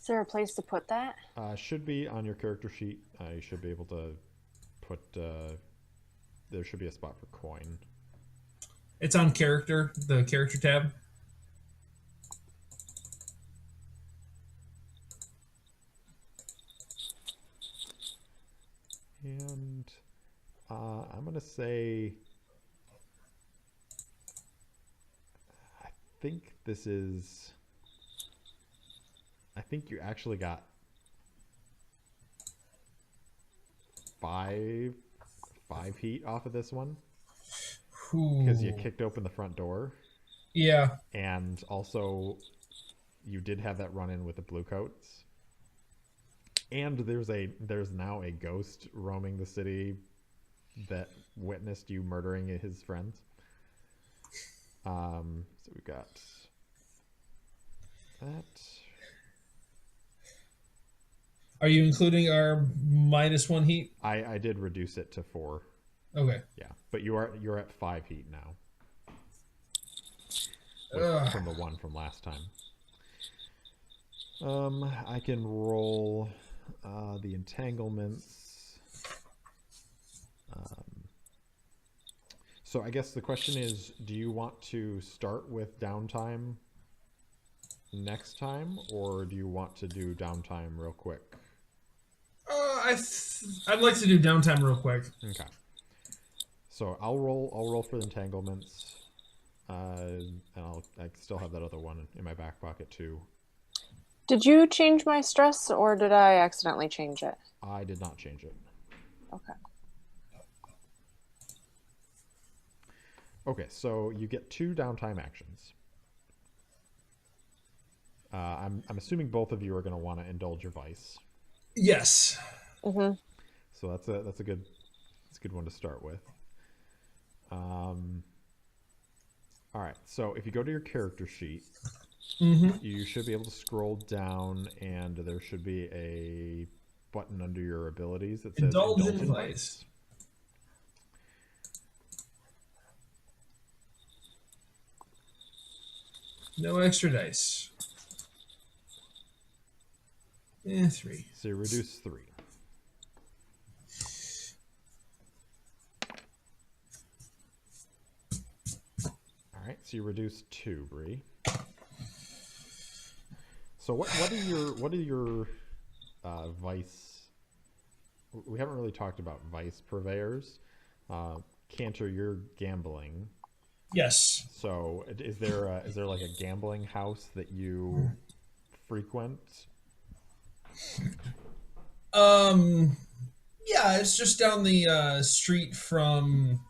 Is there a place to put that? Should be on your character sheet. You should be able to put. There should be a spot for coin. It's on character, the character tab. And I'm gonna say think this is. I think you actually got five heat off of this one because you Ooh. kicked open the front door, Yeah. and also you did have that run in with the blue coats. And there's now a ghost roaming the city that witnessed you murdering his friends. So we've got that. Are you including our -1 heat? I did reduce it to 4. Okay. Yeah, but you're at 5 heat now Ugh. from the 1 from last time. I can roll the entanglements. So I guess the question is, do you want to start with downtime next time, or do you want to do downtime real quick? I'd like to do downtime real quick. Okay. So I'll roll for the entanglements, and I still have that other one in my back pocket too. Did you change my stress or did I accidentally change it? I did not change it. Okay. Okay, so you get 2 downtime actions. I'm assuming both of you are going to want to indulge your vice. Yes. Mm-hmm. So that's a good one to start with. All right. So if you go to your character sheet, you should be able to scroll down, and there should be a button under your abilities that says Indulge Indulge in in Vice. No extra dice. 3. So you reduce 3. All right. So you reduce 2, Bree. So what are your vice? We haven't really talked about vice purveyors. Cantor, you're gambling. Yes. So is there like a gambling house that you frequent? Yeah, it's just down the street from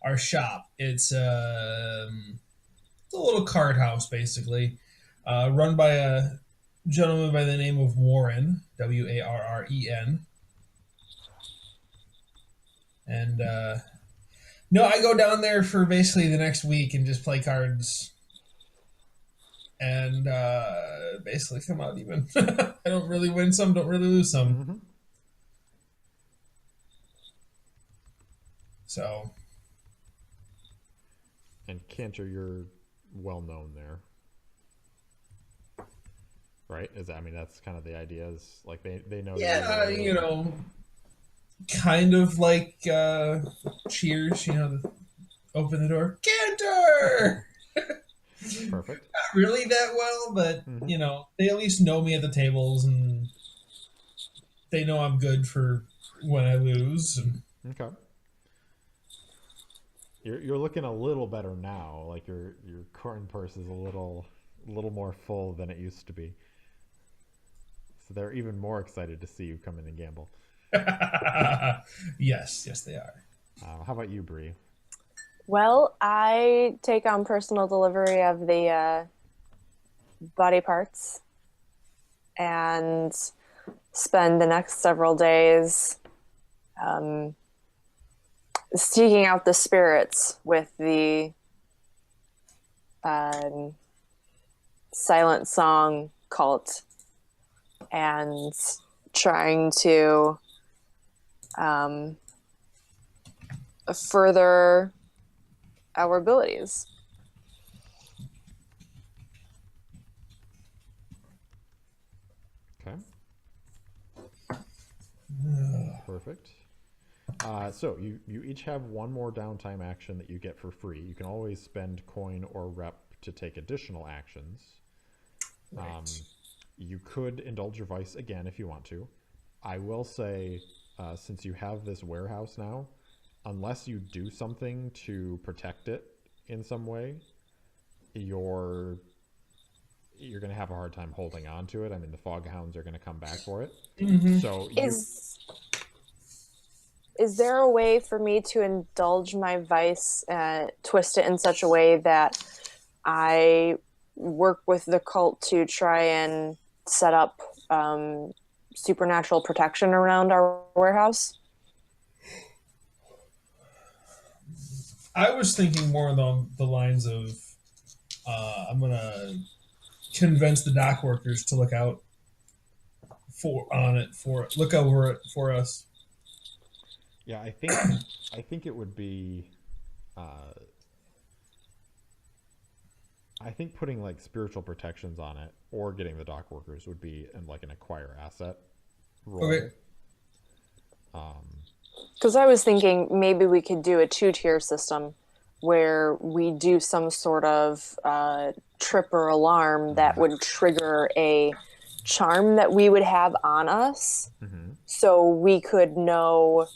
our shop. It's a little card house, basically, run by a gentleman by the name of Warren, Warren. And no, I go down there for basically the next week and just play cards and basically come out even. I don't really win some, don't really lose some. Mm-hmm. So. And Cantor, you're well known there, right? That's kind of the idea. Is like they know. Yeah, kind of like Cheers. Open the door, Cantor. Perfect. Not really that well, but they at least know me at the tables, and they know I'm good for when I lose. Okay. You're looking a little better now. Like your coin purse is a little more full than it used to be. So they're even more excited to see you come in and gamble. Yes, they are. How about you, Bree? Well, I take on personal delivery of the body parts and spend the next several days seeking out the spirits with the silent song cult and trying to further our abilities. Okay. Perfect. So you each have one more downtime action that you get for free. You can always spend coin or rep to take additional actions. Right. You could indulge your vice again if you want to. I will say, since you have this warehouse now, unless you do something to protect it in some way, you're going to have a hard time holding on to it. I mean, the fog hounds are going to come back for it. So Is there a way for me to indulge my vice, twist it in such a way that I work with the cult to try and set up supernatural protection around our warehouse? I was thinking more along the lines of I'm going to convince the dock workers to look out look over it for us. Yeah, I think it would be I think putting like spiritual protections on it or getting the dock workers would be like an acquire asset role. Okay. Because I was thinking maybe we could do a 2-tier system where we do some sort of trip or alarm that would trigger a charm that we would have on us, so we could know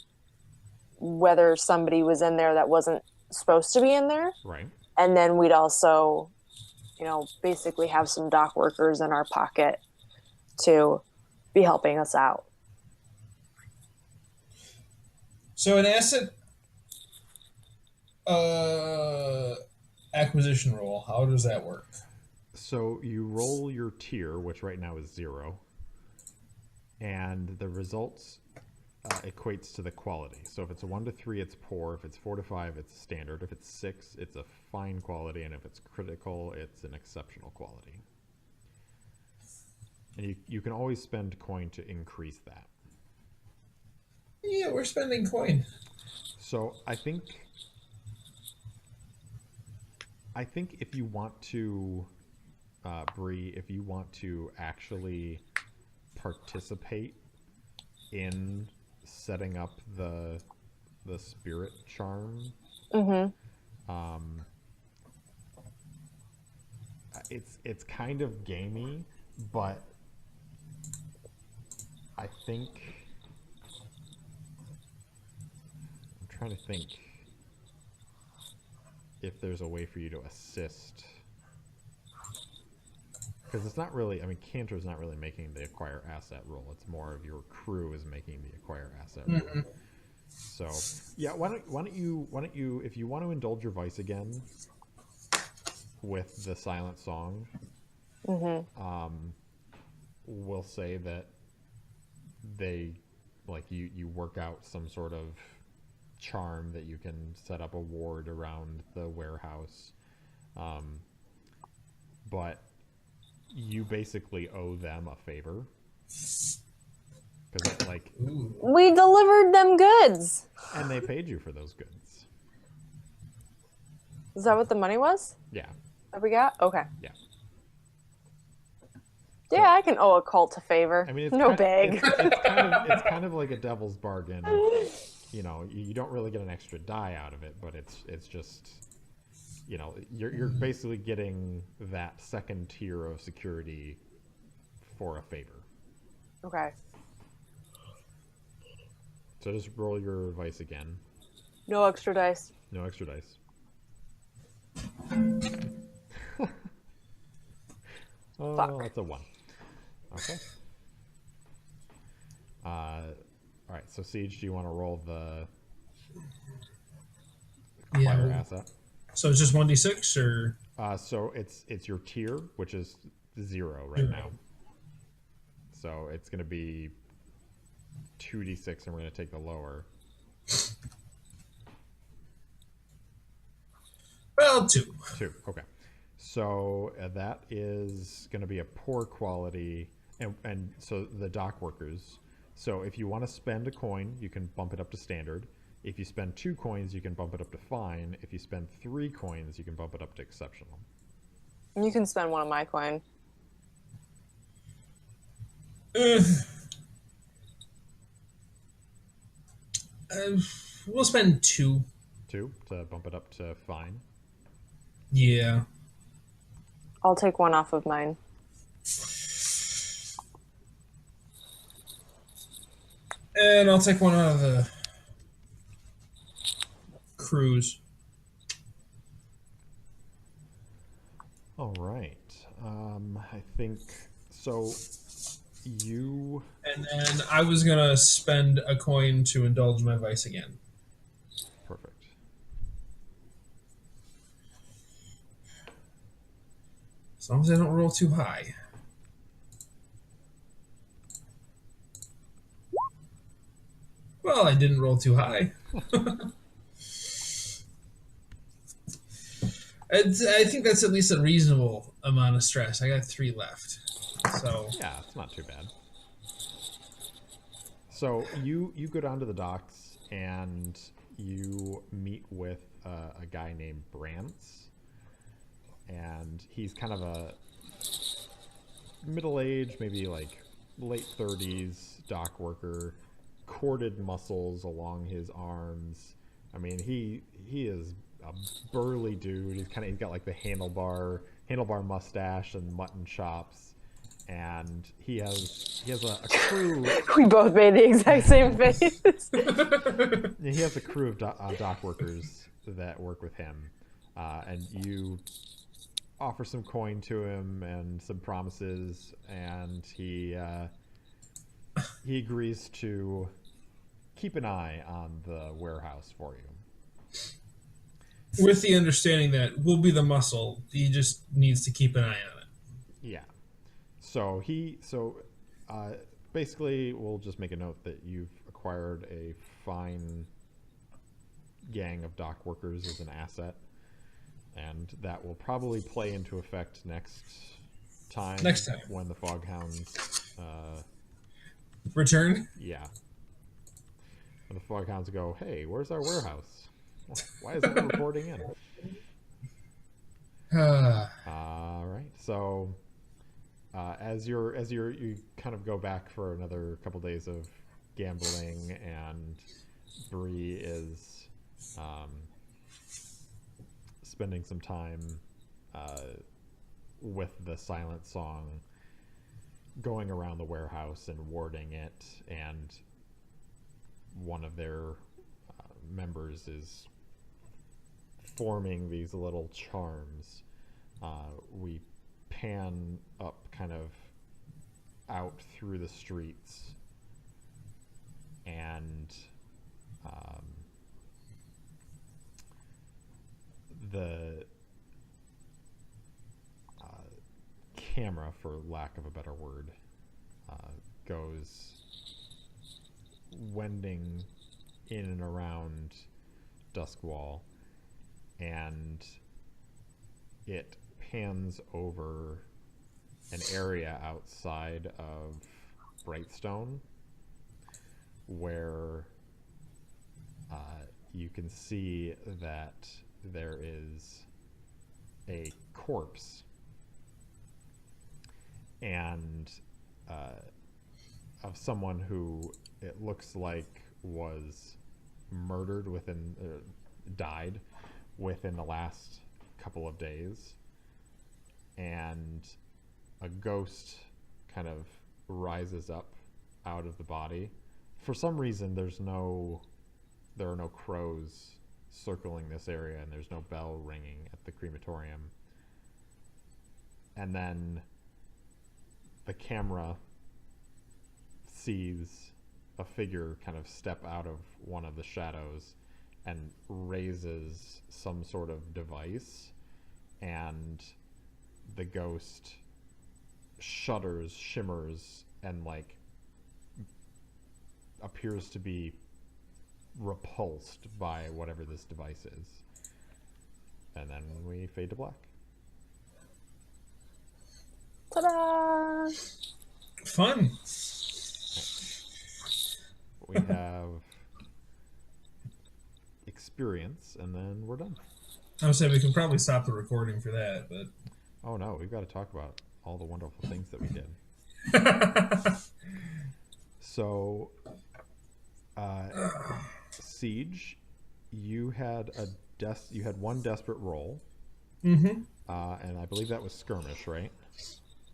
whether somebody was in there that wasn't supposed to be in there. Right. And then we'd also, basically have some dock workers in our pocket to be helping us out. So an asset acquisition roll, how does that work? So you roll your tier, which right now is 0, and the results equates to the quality. So if it's a 1 to 3, it's poor. If it's 4 to 5, it's standard. If it's 6, it's a fine quality, and if it's critical, it's an exceptional quality. And you can always spend coin to increase that. Yeah, we're spending coin. So I think if you want to, Bree, if you want to actually participate in setting up the spirit charm, it's kind of gamey, but I think I'm trying to think if there's a way for you to assist, because it's not really, I mean, Cantor's not really making the acquire asset roll. It's more of your crew is making the acquire asset roll. So yeah, why don't you if you want to indulge your vice again with the silent song, we'll say that they you work out some sort of charm that you can set up a ward around the warehouse, but you basically owe them a favor because we delivered them goods and they paid you for those goods. Is that what the money was? Yeah. That we got? Okay. Yeah. Yeah, I can owe a cult a favor. I mean, it's big. It's kind of like a devil's bargain. You don't really get an extra die out of it, but it's just, you're basically getting that second tier of security for a favor. Okay. So just roll your vice again. No extra dice. No extra dice. Oh, Fuck. that's a 1. Okay. All right. So Siege, do you want to roll the acquire asset? So it's just 1d6 or? So it's your tier, which is 0 right now. So it's going to be 2d6, and we're going to take the lower. Well, 2. 2. Okay. So that is going to be a poor quality, and so the dock workers. So if you want to spend a coin, you can bump it up to standard. If you spend 2 coins, you can bump it up to fine. If you spend 3 coins, you can bump it up to exceptional. You can spend one of my coin. We'll spend 2. 2 to bump it up to fine. Yeah. I'll take one off of mine. And I'll take one out of the cruise. All right. I think so. You And then I was gonna spend a coin to indulge my vice again. perfect. As long as I don't roll too high. Well, I didn't roll too high. I think that's at least a reasonable amount of stress. I got 3 left. So Yeah, it's not too bad. So you go down to the docks and you meet with a guy named Brantz, and he's kind of a middle-aged, maybe like late 30s dock worker, corded muscles along his arms. I mean, he is a burly dude. He's got like the handlebar mustache and mutton chops, and he has a crew. We both made the exact same face. He has a crew of dock workers that work with him, and you offer some coin to him and some promises, and he agrees to keep an eye on the warehouse for you. with the understanding that we'll be the muscle, he just needs to keep an eye on it. Yeah. So basically, we'll just make a note that you've acquired a fine gang of dock workers as an asset, and that will probably play into effect next time. Next time. When the Foghounds, Return? yeah. When the Foghounds go, hey, where's our warehouse? Why is it reporting in? All right. So, you kind of go back for another couple days of gambling, and Bree is spending some time with the silent song, going around the warehouse and warding it, and one of their members is forming these little charms. We pan up kind of out through the streets, and the camera, for lack of a better word, goes wending in and around Duskwall, and it pans over an area outside of Brightstone where you can see that there is a corpse, and of someone who it looks like was murdered died within the last couple of days, and a ghost kind of rises up out of the body. For some reason, there are no crows circling this area, and there's no bell ringing at the crematorium. And then the camera sees a figure kind of step out of one of the shadows and raises some sort of device, and the ghost shudders, shimmers, and like appears to be repulsed by whatever this device is. And then we fade to black. Ta-da! Fun. We have experience, and then we're done. I would say we can probably stop the recording for that, but Oh no, we've got to talk about all the wonderful things that we did. So, Siege, you had one desperate roll, and I believe that was skirmish, right?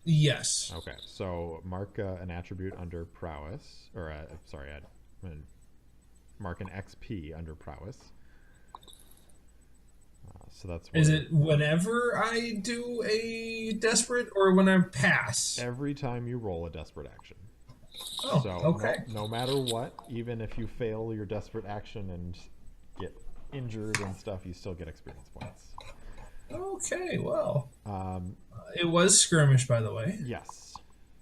Yes. Okay, so mark an attribute under prowess, or mark an XP under prowess. So that's Is where it whenever I do a desperate or when I pass? every time you roll a desperate action. Oh, So okay. no matter what, even if you fail your desperate action and get injured and stuff, you still get experience points. Okay, well. Um, It was skirmish, by the way. yes.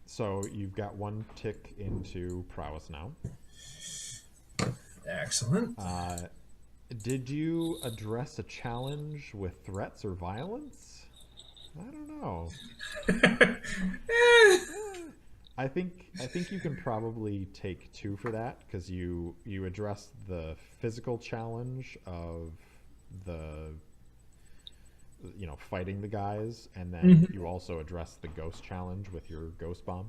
So you've got 1 tick into prowess now. Excellent. Did you address a challenge with threats or violence? I don't know. I think you can probably take 2 for that because you addressed the physical challenge of the fighting the guys, and then you also addressed the ghost challenge with your ghost bomb.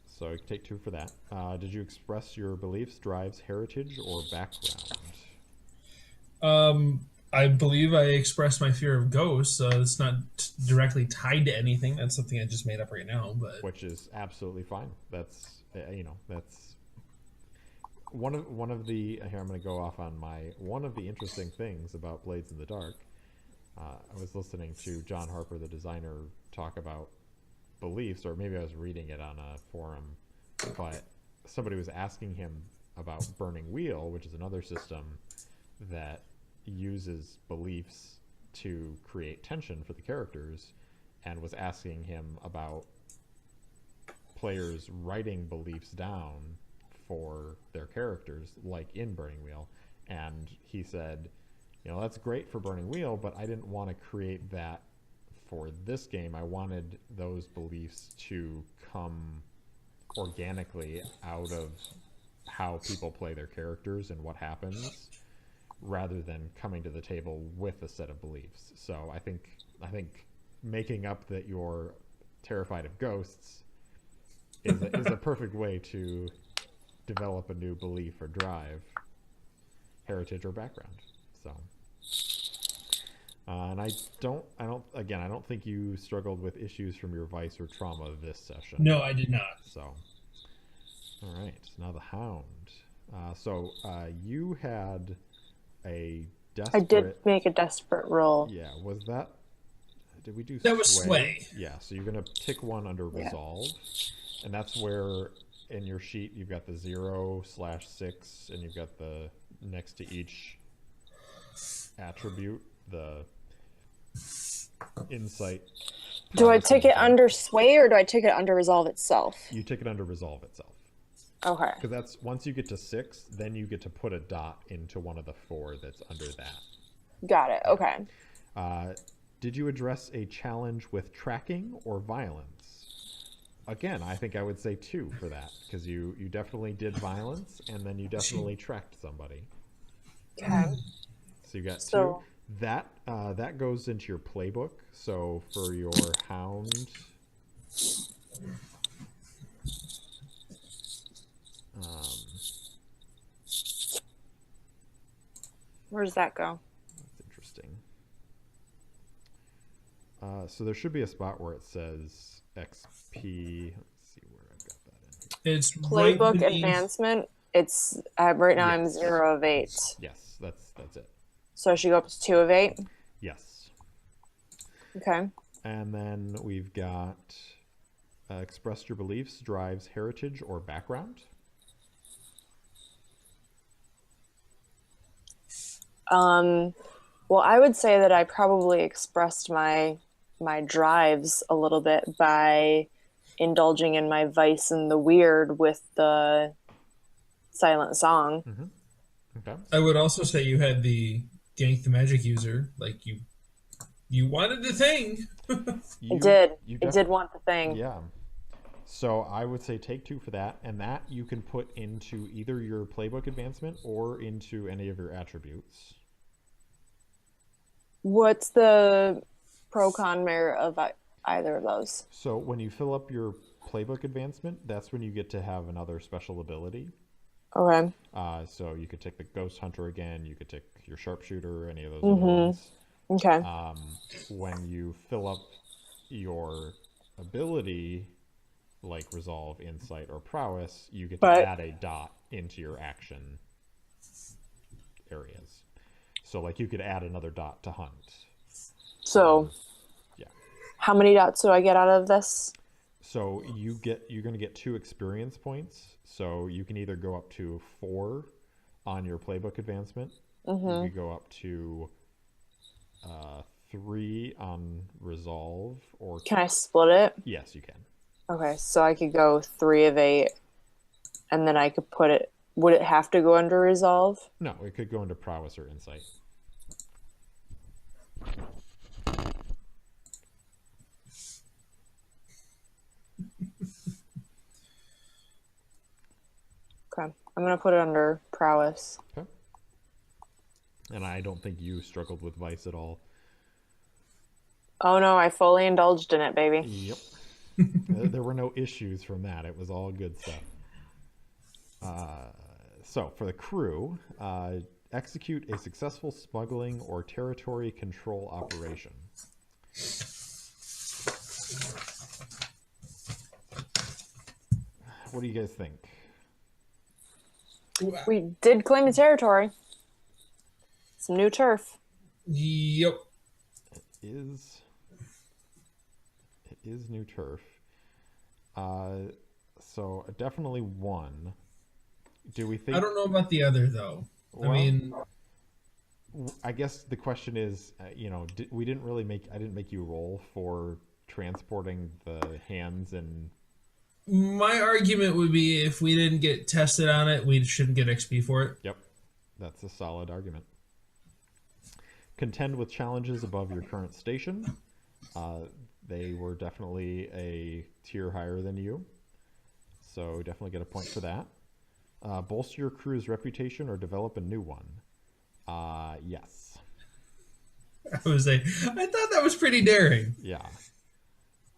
So you take 2 for that. Did you express your beliefs, drives, heritage, or background? I believe I expressed my fear of ghosts. It's not directly tied to anything. That's something I just made up right now. But Which is absolutely fine. That's that's one of the here. I'm going to go off on one of the interesting things about Blades in the Dark. I was listening to John Harper, the designer, talk about beliefs, or maybe I was reading it on a forum, but somebody was asking him about Burning Wheel, which is another system that uses beliefs to create tension for the characters, and was asking him about players writing beliefs down for their characters, like in Burning Wheel. And he said, that's great for Burning Wheel, but I didn't want to create that for this game. I wanted those beliefs to come organically out of how people play their characters and what happens, rather than coming to the table with a set of beliefs. So I think making up that you're terrified of ghosts is a perfect way to develop a new belief or drive, heritage, or background. So, and I don't think you struggled with issues from your vice or trauma this session. no, I did not. So, all right. Now the Hound. You had a desperate. I did make a desperate roll. Yeah. Was that? Did we do? That was sway. Yeah. So you're gonna tick 1 under resolve, and that's where in your sheet you've got the 0/6, and you've got the next to each attribute the insight. Do I take it under sway or do I take it under resolve itself? You take it under resolve itself. Okay. Because that's once you get to 6, then you get to put a dot into one of the 4 that's under that. Got it. Okay. Did you address a challenge with tracking or violence? Again, I think I would say 2 for that, because you definitely did violence, and then you definitely tracked somebody. Okay. So you got 2. That goes into your playbook. So for your Hound, Where does that go? that's interesting. So there should be a spot where it says XP. Let's see where I've got that in here. It's Playbook right beneath- advancement. It's right now I'm Yes. 0 of 8. Yes, that's it. So I should go up to 2 of 8. Yes. Okay. And then we've got expressed your beliefs, drives, heritage, or background. Well, I would say that I probably expressed my drives a little bit by indulging in my vice and the weird with the silent song. Okay. I would also say you had the gank the magic user. Like you wanted the thing. I did. I did want the thing. Yeah. So I would say take 2 for that, and that you can put into either your playbook advancement or into any of your attributes. What's the pro con merit of either of those? So when you fill up your playbook advancement, that's when you get to have another special ability. Okay. So you could take the Ghost Hunter again, you could take your Sharpshooter, any of those other ones. Okay. When you fill up your ability, like Resolve, Insight, or Prowess, you get to add a dot into your action areas. So like you could add another dot to hunt. So, Yeah. how many dots do I get out of this? So you're going to get 2 experience points. So you can either go up to 4 on your playbook advancement. You could go up to 3 on resolve, or Can I split it? yes, you can. Okay, so I could go 3 of 8, and then I could put it. Would it have to go under resolve? No, it could go into prowess or insight. Okay, I'm gonna put it under prowess. Okay. And I don't think you struggled with vice at all. Oh no, I fully indulged in it, baby. Yep. There were no issues from that. It was all good stuff. So for the crew, execute a successful smuggling or territory control operation. What do you guys think? We did claim a territory. Some new turf. Yep. It is new turf. So definitely 1. Do we think? I don't know about the other though. Well, I mean, I guess the question is, we didn't really I didn't make you roll for transporting the hands and. my argument would be if we didn't get tested on it, we shouldn't get XP for it. Yep, that's a solid argument. Contend with challenges above your current station. They were definitely a tier higher than you, so definitely get a point for that. Bolster your crew's reputation or develop a new one. Yes. I thought that was pretty daring. Yeah.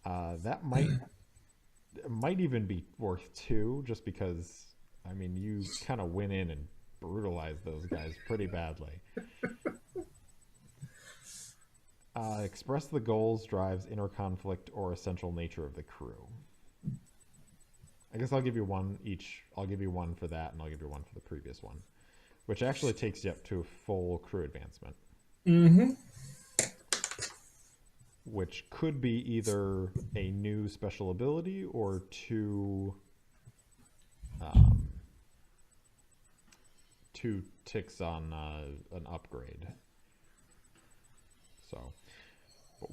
That might even be worth 2, just because, I mean, you kind of went in and brutalized those guys pretty badly. Express the goals, drives, inner conflict, or essential nature of the crew. I guess I'll give you 1 each. I'll give you 1 for that, and I'll give you 1 for the previous one, which actually takes you up to full crew advancement. Mm-hmm. Which could be either a new special ability or 2 ticks on an upgrade. So, but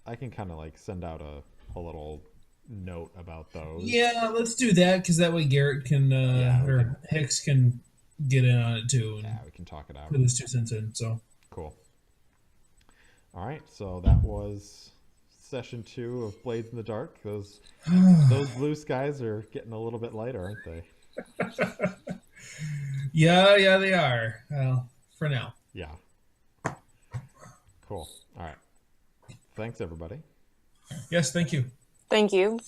I can kind of like send out a little note about those. Yeah, let's do that because that way Garrett can or Hicks can get in on it too. And Yeah, we can talk it out. put his 2 cents in. So Cool. All right, so that was session 2 of Blades in the Dark. Those blue skies are getting a little bit lighter, aren't they? yeah, they are. Well, for now. Yeah. Cool. All right. Thanks, everybody. Yes, thank you. Thank you.